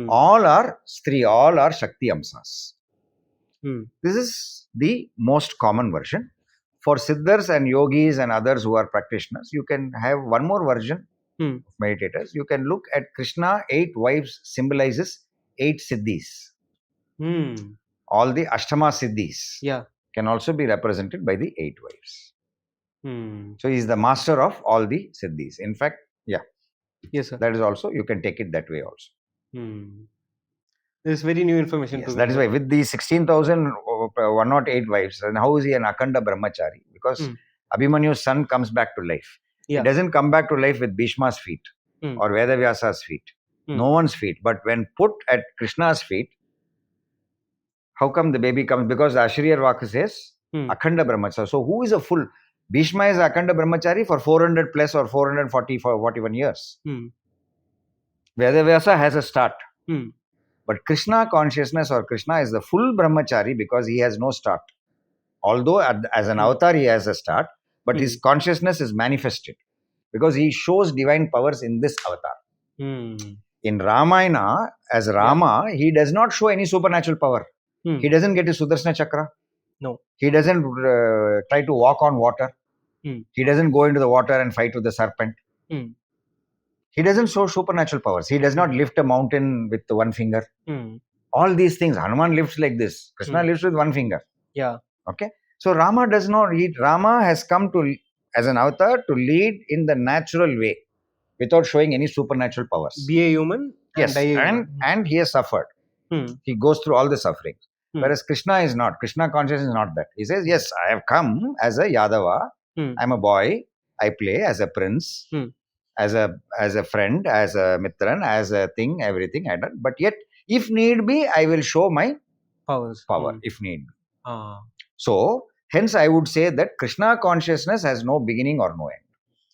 All are Stri, all are Shakti Amsas. This is the most common version. For Siddhars and Yogis and others who are practitioners, you can have one more version of meditators. You can look at Krishna, 8 wives symbolizes 8 Siddhis. All the Ashtama Siddhis can also be represented by the 8 wives. So he is the master of all the Siddhis. In fact, yes, sir. That is also, you can take it that way also. This is very new information. Yes, that is why with the 16,108 wives, and how is he an Akhanda Brahmachari? Because Abhimanyu's son comes back to life. He doesn't come back to life with Bhishma's feet or Vedavyasa's feet. No one's feet. But when put at Krishna's feet, how come the baby comes? Because the Ashriyar Vaka says Akhanda Brahmachari. So who is a full? Bhishma is Akhanda Brahmachari for 400 plus or 440 for 41 years. Vedavyasa has a start. But Krishna consciousness or Krishna is the full Brahmachari because he has no start. Although as an avatar he has a start, but his consciousness is manifested because he shows divine powers in this avatar. In Ramayana, as Rama, he does not show any supernatural power. He doesn't get his Sudarsana Chakra. No. He doesn't try to walk on water. He doesn't go into the water and fight with the serpent. He doesn't show supernatural powers. He does not lift a mountain with one finger. All these things. Hanuman lifts like this. Krishna lifts with one finger. Okay. So Rama does not lead. Rama has come to as an avatar to lead in the natural way without showing any supernatural powers. Be a human. Yes. And he has suffered. He goes through all the sufferings. Whereas Krishna is not. Krishna consciousness is not that. He says, yes, I have come as a Yadava. I'm a boy. I play as a prince. As a friend, as a mitran, as a thing, everything I done. But yet, if need be, I will show my power, if need be. So, hence I would say that Krishna consciousness has no beginning or no end.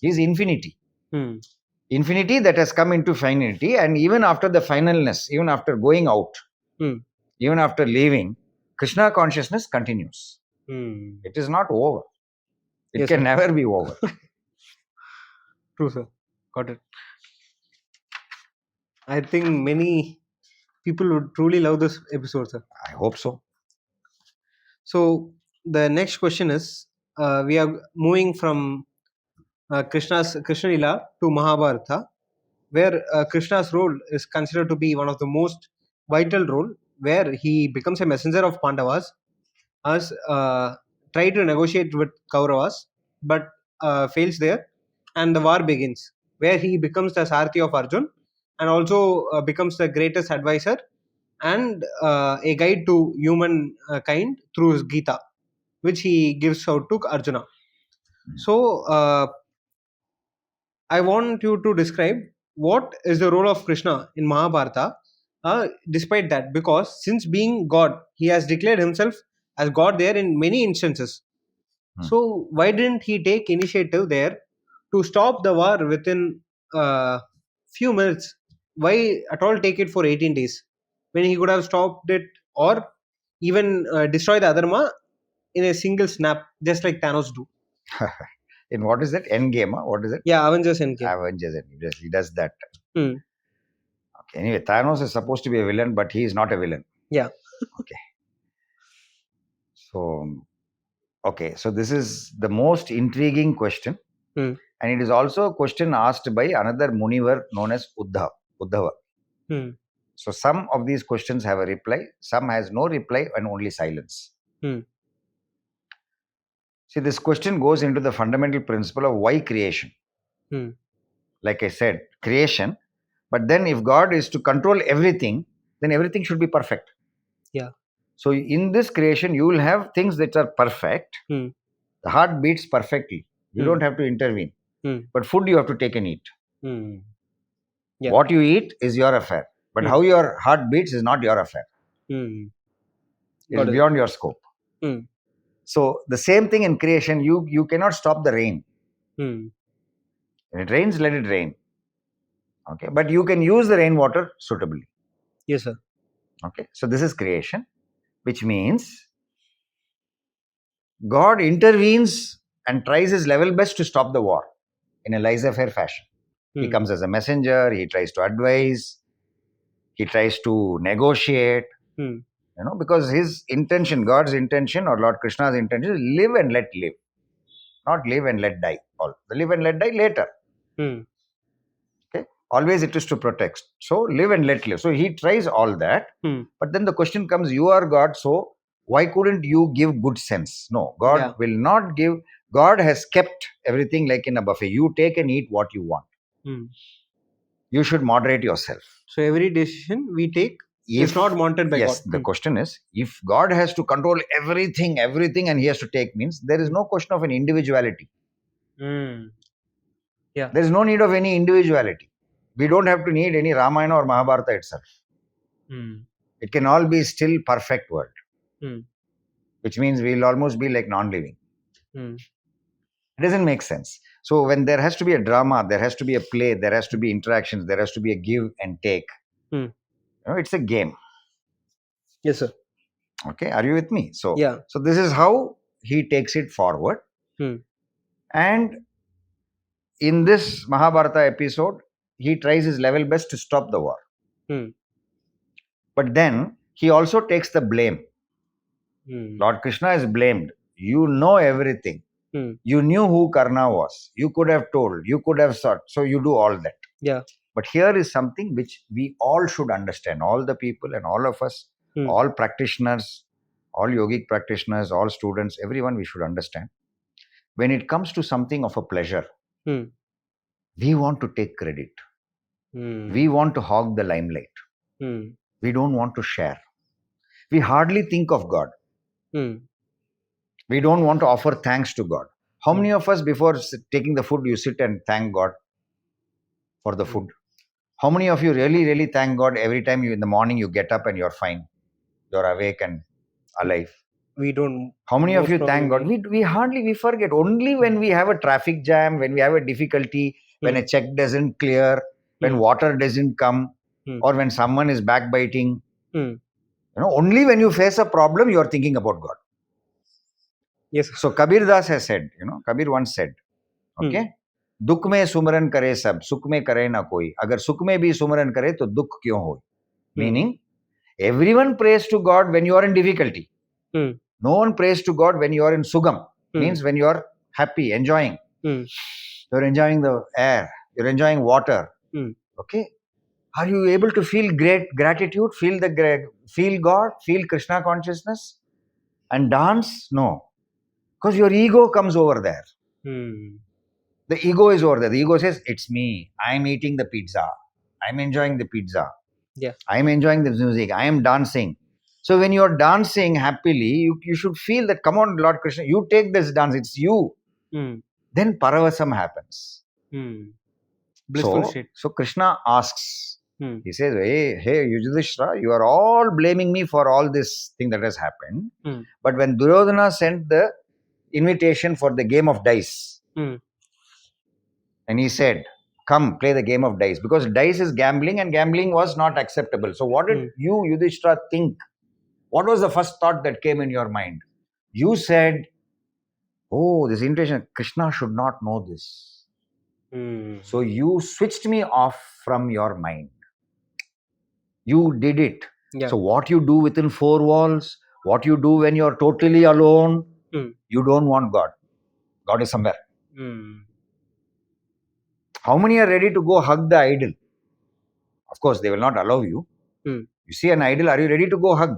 He is infinity. Infinity that has come into finity, and even after the finalness, even after going out, even after leaving, Krishna consciousness continues. It is not over. It Yes, can sir. never be over. True, sir. Got it. I think many people would truly love this episode, sir. I hope so. So the next question is, we are moving from Krishna Lila to Mahabharata, where Krishna's role is considered to be one of the most vital role, where he becomes a messenger of Pandavas, as try to negotiate with Kauravas, but fails there, and the war begins, where he becomes the Sarthi of Arjun, and also becomes the greatest advisor and a guide to human kind through his Gita, which he gives out to Arjuna. So I want you to describe what is the role of Krishna in Mahabharata, despite that, because since being God, he has declared himself as God there in many instances. So why didn't he take initiative there to stop the war within few minutes? Why at all take it for 18 days when he could have stopped it, or even destroy the Adharma in a single snap, just like Thanos do? In what is that? Endgame? What is it? Yeah, Avengers Endgame. Avengers Endgame. Yes, he does that. Hmm. Okay. Anyway, Thanos is supposed to be a villain, but he is not a villain. Yeah. Okay. So this is the most intriguing question. And it is also a question asked by another Munivar known as Uddhava. So some of these questions have a reply, some has no reply and only silence. See, this question goes into the fundamental principle of why creation. Like I said, creation. But then if God is to control everything, then everything should be perfect. Yeah. So in this creation, you will have things that are perfect. The heart beats perfectly. You don't have to intervene. But food you have to take and eat. Yeah. What you eat is your affair. But how your heart beats is not your affair. It's beyond your scope. So the same thing in creation, you cannot stop the rain. When it rains, let it rain. Okay, but you can use the rainwater suitably. Yes, sir. Okay, so this is creation, which means God intervenes and tries his level best to stop the war in a laissez-faire fashion. He comes as a messenger, he tries to advise, he tries to negotiate, because his intention, God's intention or Lord Krishna's intention is live and let live, not live and let die. The live and let die later. Okay, always it is to protect. So live and let live. So he tries all that, but then the question comes: you are God, so why couldn't you give good sense? No, God will not give. God has kept everything like in a buffet. You take and eat what you want. You should moderate yourself. So every decision we take is not wanted by God. Yes, the question is, if God has to control everything, and he has to take, means there is no question of an individuality. Yeah. There is no need of any individuality. We don't have to need any Ramayana or Mahabharata itself. It can all be still perfect world. Which means we will almost be like non-living. It doesn't make sense. So when there has to be a drama, there has to be a play, there has to be interactions, there has to be a give and take. It's a game. Yes, sir. Okay, are you with me? So this is how he takes it forward. And in this Mahabharata episode, he tries his level best to stop the war. But then he also takes the blame. Lord Krishna is blamed. You know everything. You knew who Karna was. You could have told. You could have sought. So you do all that. Yeah. But here is something which we all should understand. All the people and all of us, all practitioners, all yogic practitioners, all students, everyone we should understand. When it comes to something of a pleasure, we want to take credit. We want to hog the limelight. We don't want to share. We hardly think of God. We don't want to offer thanks to God. How many of us, before taking the food, you sit and thank God for the food? How many of you really, really thank God every time you in the morning you get up and you're fine? You're awake and alive. We don't. How many of you thank God? We forget. Only when we have a traffic jam, when we have a difficulty, when a check doesn't clear, when water doesn't come, or when someone is backbiting. Only when you face a problem, you are thinking about God. Yes. So Kabir Das has said, Kabir once said, okay, दुख में सुमरन करे सब, सुख में करे ना कोई, अगर सुख में भी सुमरन करे तो दुख क्यों हो? Meaning, everyone prays to God when you are in difficulty. No one prays to God when you are in sugam. Means when you are happy, enjoying. You're enjoying the air, you're enjoying water. Okay, are you able to feel great gratitude, feel God, feel Krishna consciousness and dance? No, because your ego comes over there. The ego is over there. The ego says, it's me, I'm eating the pizza, I'm enjoying the pizza, I'm enjoying the music, I am dancing. So when you're dancing happily, you should feel that, come on, Lord Krishna, you take this dance, it's you. Then paravasam happens. Blissful state. So Krishna asks, he says, hey, Yudhishthira, you are all blaming me for all this thing that has happened. But when Duryodhana sent the invitation for the game of dice, and he said, come play the game of dice, because dice is gambling and gambling was not acceptable. So what did you, Yudhishthira, think? What was the first thought that came in your mind? You said, oh, this invitation, Krishna should not know this. So you switched me off from your mind. You did it. So what you do within four walls, what you do when you're totally alone, you don't want God. God is somewhere. How many are ready to go hug the idol? Of course, they will not allow you. You see an idol, are you ready to go hug?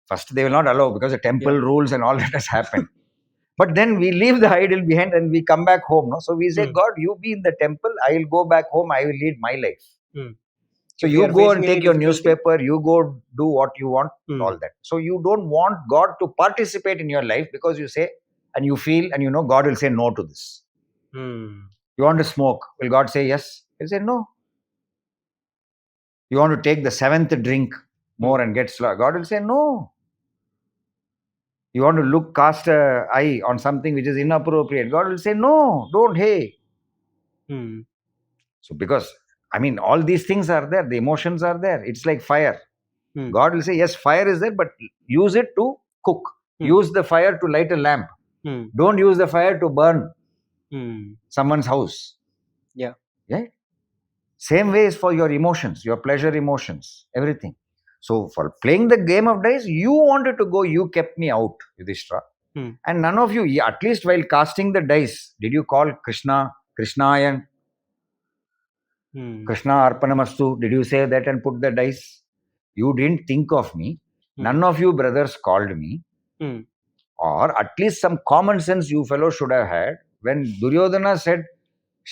First, they will not allow because the temple rules and all that has happened. But then we leave the idol behind and we come back home. No? So we say, God, you be in the temple, I will go back home, I will lead my life. So you go and take your newspaper, you go do what you want, all that. So you don't want God to participate in your life because you say and you feel and you know God will say no to this. You want to smoke, will God say yes? He'll say no. You want to take the seventh drink more and get slow, God will say no. You want to cast an eye on something which is inappropriate, God will say no, don't, hey. So because, I mean, all these things are there, the emotions are there. It's like fire. God will say, yes, fire is there, but use it to cook. Use the fire to light a lamp. Don't use the fire to burn someone's house. Right? Same way is for your emotions, your pleasure emotions, everything. So for playing the game of dice, you wanted to go, you kept me out, Yudhishthira. And none of you, at least while casting the dice, did you call Krishna, Krishnayan, Krishna Arpanamastu? Did you say that and put the dice? You didn't think of me. None of you brothers called me. Or at least some common sense you fellows should have had. When Duryodhana said,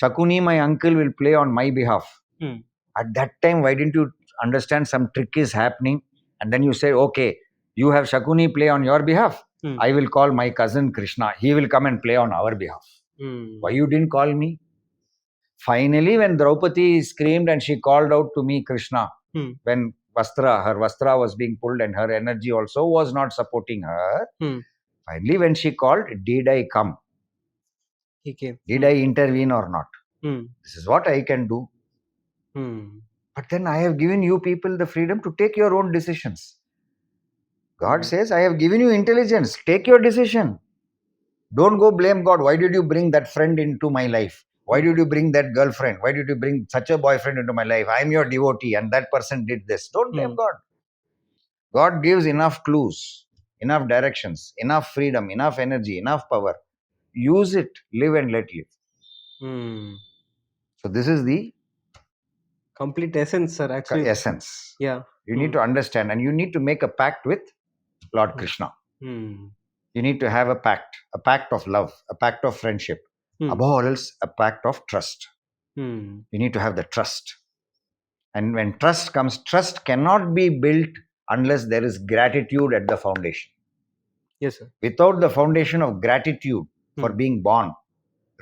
Shakuni, my uncle, will play on my behalf. At that time, why didn't you understand some trick is happening? And then you say, okay, you have Shakuni play on your behalf. I will call my cousin Krishna. He will come and play on our behalf. Why you didn't call me? Finally, when Draupadi screamed and she called out to me, Krishna, when her Vastra was being pulled and her energy also was not supporting her. Finally, when she called, did I come? He came. Did I intervene or not? This is what I can do. But then I have given you people the freedom to take your own decisions. God says, I have given you intelligence. Take your decision. Don't go blame God. Why did you bring that friend into my life? Why did you bring that girlfriend? Why did you bring such a boyfriend into my life? I am your devotee and that person did this. Don't blame God. God gives enough clues, enough directions, enough freedom, enough energy, enough power. Use it, live and let live. So this is the complete essence, sir. Actually, essence. Yeah. You need to understand and you need to make a pact with Lord Krishna. You need to have a pact of love, a pact of friendship. Above all else, a pact of trust. You need to have the trust. And when trust comes, trust cannot be built unless there is gratitude at the foundation. Yes, sir. Without the foundation of gratitude for being born,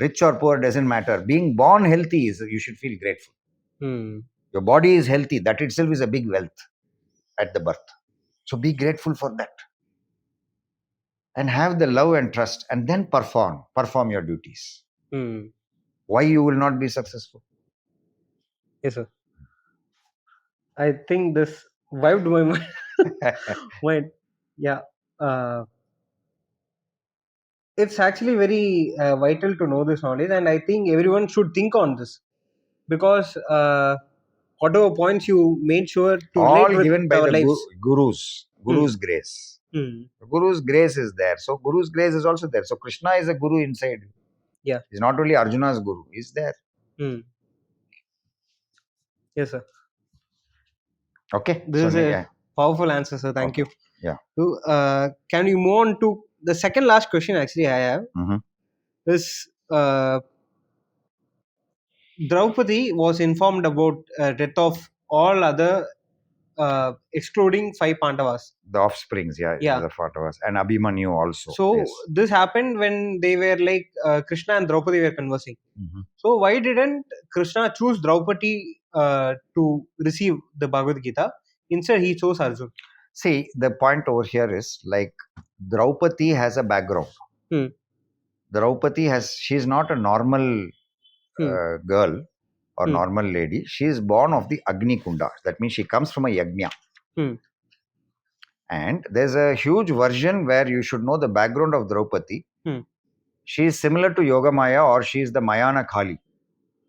rich or poor doesn't matter. Being born healthy is, you should feel grateful. Your body is healthy. That itself is a big wealth at the birth. So be grateful for that. And have the love and trust and then perform your duties. Why you will not be successful? Yes, sir. I think this wiped my mind. Yeah. Uh, it's actually very vital to know this knowledge, and I think everyone should think on this because whatever points you made sure to relate All with given by our the lives. Guru's grace. Guru's grace is there. So Guru's grace is also there. So Krishna is a Guru inside. Yeah. He's not only Arjuna's Guru. He's there. Yes, sir. Okay. This is a powerful answer, sir. Thank you. Yeah. So, can we move on to the second last question? Actually, I have is Draupadi was informed about death of all other, excluding 5 Pandavas. The offsprings, the Pandavas, and Abhimanyu also. So this happened when they were like Krishna and Draupadi were conversing. So why didn't Krishna choose Draupadi to receive the Bhagavad Gita? Instead, he chose Arjuna. See, the point over here is like Draupadi has a background. Draupadi she's not a normal girl or normal lady. She is born of the Agni Kunda. That means she comes from a yajna. And there's a huge version where you should know the background of Draupadi. She is similar to Yoga Maya, or she is the Mayana Kali.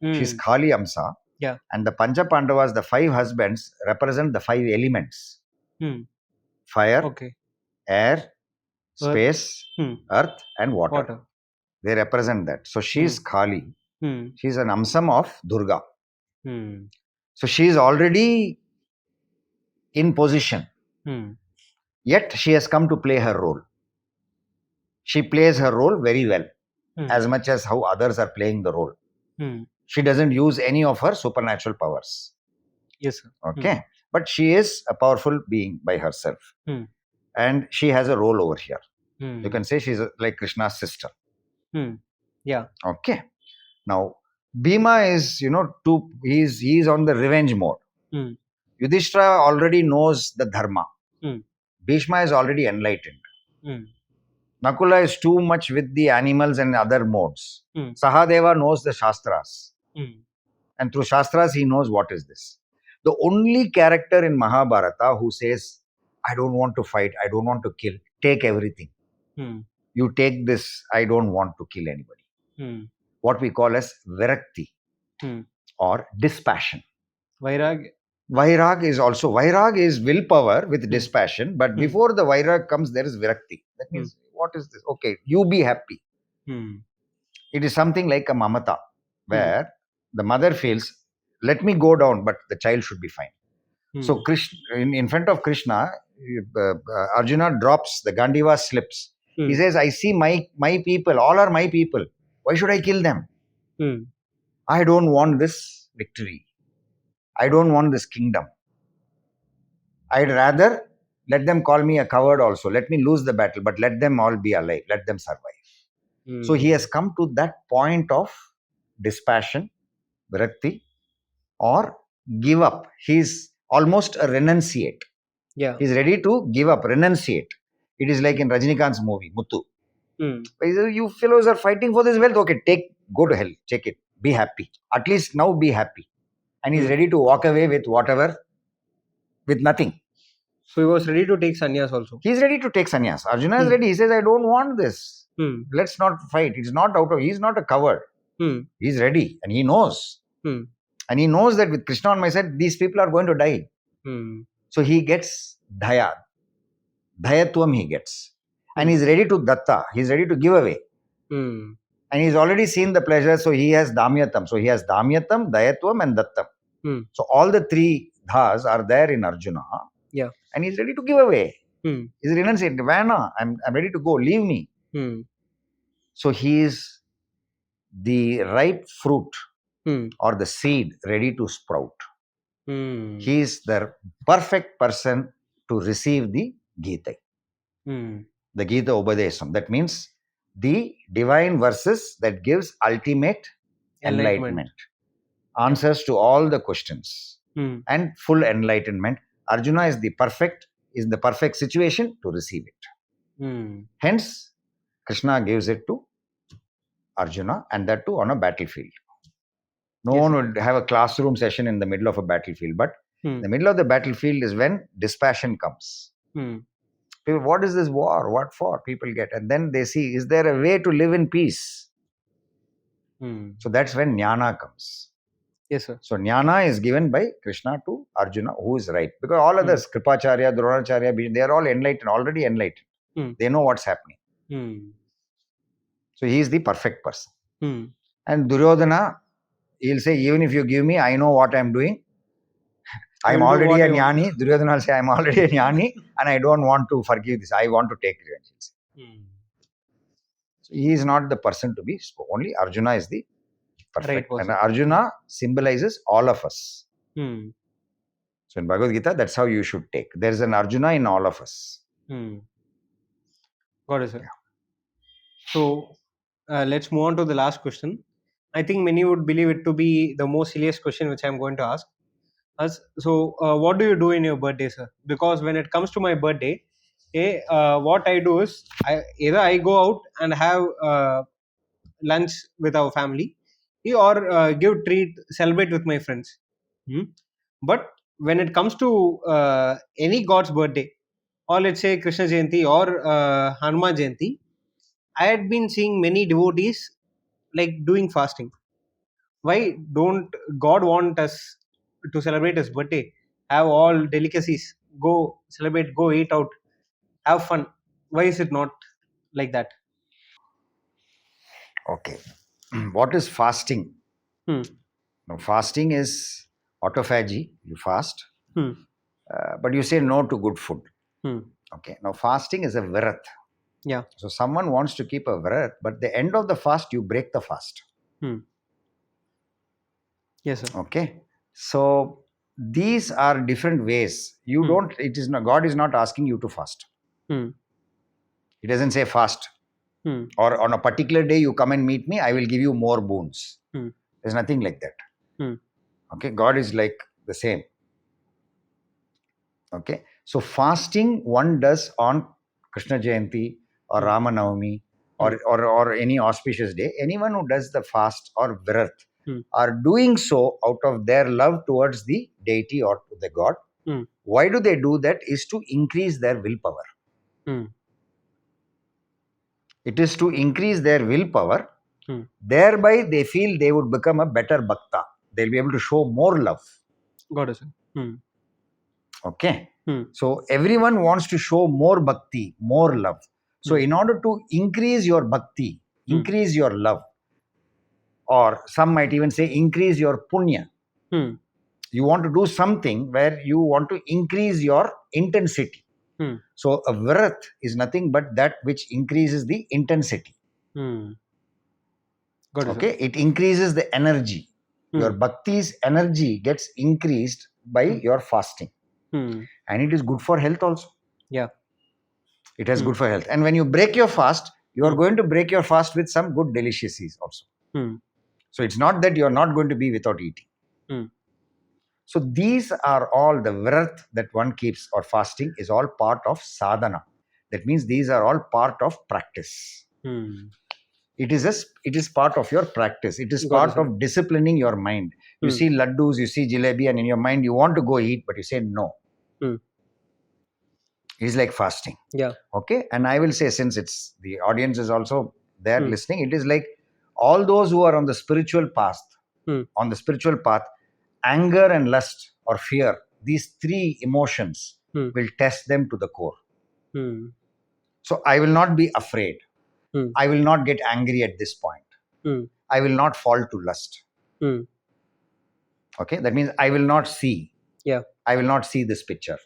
She's Kali Amsa. Yeah. And the Pancha Pandavas, the 5 husbands, represent the 5 elements. Fire, air, space, earth, and water. They represent that. So she is Kali. She is an Amsam of Durga. So she is already in position. Yet she has come to play her role. She plays her role very well, as much as how others are playing the role. She doesn't use any of her supernatural powers. Yes, sir. Okay. But she is a powerful being by herself. And she has a role over here. You can say she's like Krishna's sister. Yeah. Okay. Now, Bhima is, he's on the revenge mode. Yudhishthira already knows the dharma. Bhishma is already enlightened. Nakula is too much with the animals and other modes. Sahadeva knows the Shastras. And through Shastras, he knows what is this. The only character in Mahabharata who says, I don't want to fight, I don't want to kill, take everything. You take this, I don't want to kill anybody. What we call as Virakti or dispassion. Vairag is also, Vairag is willpower with dispassion, but before the Vairag comes, there is Virakti. That means, what is this? Okay, you be happy. It is something like a mamata, where the mother feels, let me go down, but the child should be fine. So Krishna, in front of Krishna, Arjuna drops, the Gandiva slips. He says, I see my people, all are my people. Why should I kill them? I don't want this victory. I don't want this kingdom. I'd rather let them call me a coward also. Let me lose the battle, but let them all be alive. Let them survive. So he has come to that point of dispassion, virakti, or give up. He's almost a renunciate. Yeah. He's ready to give up, renunciate. It is like in Rajinikanth's movie, Muthu. You fellows are fighting for this wealth. Okay, go to hell. Check it. Be happy. At least now be happy. And he's ready to walk away with whatever, with nothing. So he was ready to take sannyas also. He's ready to take sannyas. Arjuna is ready. He says, I don't want this. Let's not fight. It's not he's not a coward. He's ready and he knows. And he knows that with Krishna on my side, these people are going to die. So he gets daya. Dayatvam he gets. And he's ready to datta. He's ready to give away. And he's already seen the pleasure. So he has damyatam. So he has damyatam, dayatvam and dattam. So all the 3 dhas are there in Arjuna. Yeah. And he's ready to give away. He's renunciating. Vana, I'm ready to go. Leave me. So he is the ripe fruit or the seed ready to sprout. He is the perfect person to receive the Gita. The Gita Upadesam. That means the divine verses that gives ultimate enlightenment. Answers to all the questions and full enlightenment. Arjuna is the perfect situation to receive it. Hence, Krishna gives it to Arjuna, and that too on a battlefield. No one would have a classroom session in the middle of a battlefield. But the middle of the battlefield is when dispassion comes. People, what is this war? What for? People get, and then they see, is there a way to live in peace? So that's when jnana comes. Yes, sir. So jnana is given by Krishna to Arjuna, who is right. Because all others, Kripacharya, Dronacharya, they are all enlightened, already enlightened. They know what's happening. So he is the perfect person. And Duryodhana, he'll say, even if you give me, I know what I'm doing. I'm already a jnani. Duryodhana will say, I'm already a jnani and I don't want to forgive this. I want to take revenge. So he is not the person to be. Only Arjuna is the perfect. Right, and Arjuna symbolizes all of us. So in Bhagavad Gita, that's how you should take. There is an Arjuna in all of us. Got it, sir. So let's move on to the last question. I think many would believe it to be the most silliest question which I'm going to ask. So what do you do in your birthday, sir? Because when it comes to my birthday, what I do is either I go out and have lunch with our family, or give treat, celebrate with my friends. But when it comes to any god's birthday, or let's say Krishna Jayanti or Hanuman Jayanti, I had been seeing many devotees like doing fasting. Why don't God want us to celebrate his birthday? Have all delicacies, go celebrate, go eat out, have fun. Why is it not like that? Okay. What is fasting? Now, fasting is autophagy. You fast, but you say no to good food. Okay. Now, fasting is a virat. Yeah. So someone wants to keep a virat, but the end of the fast, you break the fast. Yes, sir. Okay. So these are different ways. You don't. It is not. God is not asking you to fast. He doesn't say fast. Or on a particular day you come and meet me, I will give you more boons. There's nothing like that. Okay. God is like the same. Okay. So fasting one does on Krishna Jayanti or Rama Navami or any auspicious day. Anyone who does the fast or virat are doing so out of their love towards the deity or to the God. Why do they do that? Is to increase their willpower. It is to increase their willpower. Thereby they feel they would become a better bhakta. They'll be able to show more love. Got it, sir. Okay. So everyone wants to show more bhakti, more love. So in order to increase your bhakti, increase your love, or some might even say increase your punya, you want to do something where you want to increase your intensity. So a virat is nothing but that which increases the intensity. Okay, it increases the energy. Your bhakti's energy gets increased by your fasting. And it is good for health also. Yeah. It has good for health. And when you break your fast, you are going to break your fast with some good delicacies also. So it's not that you are not going to be without eating. So these are all the virat that one keeps, or fasting is all part of sadhana. That means these are all part of practice. It is part of your practice. It is part of disciplining your mind. You see laddus, you see jalebi, and in your mind you want to go eat, but you say no. It is like fasting. Yeah. Okay. And I will say, since it's the audience is also there listening, it is like all those who are on the spiritual path, anger and lust or fear, these three emotions will test them to the core. So I will not be afraid. I will not get angry at this point. I will not fall to lust. Okay, that means I will not see. Yeah. I will not see this picture.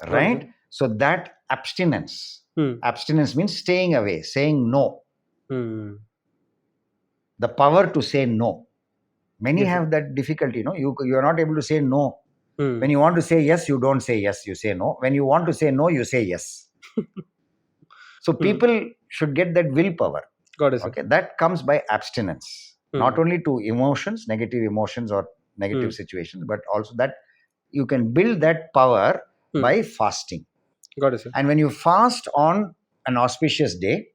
Right? So that abstinence means staying away, saying no. The power to say no. Many have that difficulty. You are not able to say no. When you want to say yes, you don't say yes, you say no. When you want to say no, you say yes. So people should get that willpower. Got it, sir. Okay, that comes by abstinence, not only to emotions, negative emotions or negative situations, but also that you can build that power by fasting. Got it, sir. And when you fast on an auspicious day,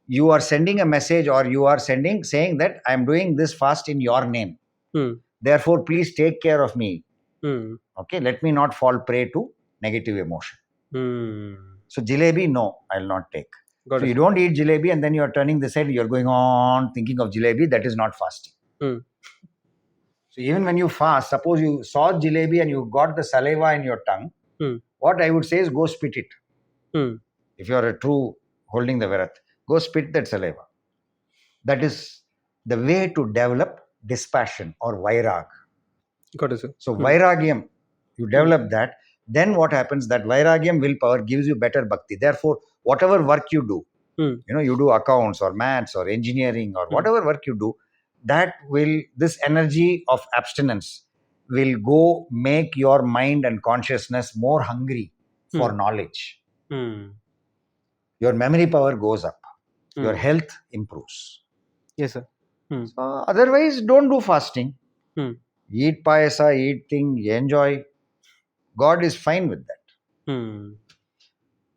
you are sending a message, or you are saying that I am doing this fast in your name. Therefore, please take care of me. Okay, let me not fall prey to negative emotion. So jalebi, no, I'll not take. So you don't eat jalebi and then you're turning this head, you're going on thinking of jalebi. That is not fasting. So even when you fast, suppose you saw jalebi and you got the saliva in your tongue, what I would say is go spit it. If you're a true holding the virat, go spit that saliva. That is the way to develop dispassion or vairag. Got it, sir. So vairagyam, you develop that. Then what happens? That vairagyam willpower gives you better bhakti. Therefore, whatever work you do, you do accounts or maths or engineering or whatever work you do, this energy of abstinence will go make your mind and consciousness more hungry for knowledge. Your memory power goes up. Your health improves. Yes, sir. So otherwise, don't do fasting. Eat payasa, eat thing, enjoy. God is fine with that.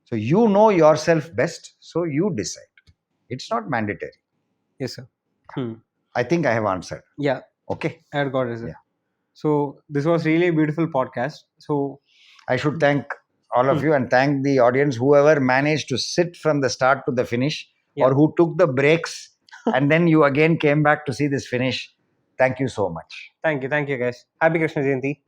So you know yourself best, so you decide. It's not mandatory. Yes, sir. I think I have answered. Yeah. Okay. I had got it, sir. Yeah. So this was really a beautiful podcast. So I should thank all of you and thank the audience, whoever managed to sit from the start to the finish, or who took the breaks and then you again came back to see this finish. Thank you so much. Thank you, guys. Happy Krishna Jayanti.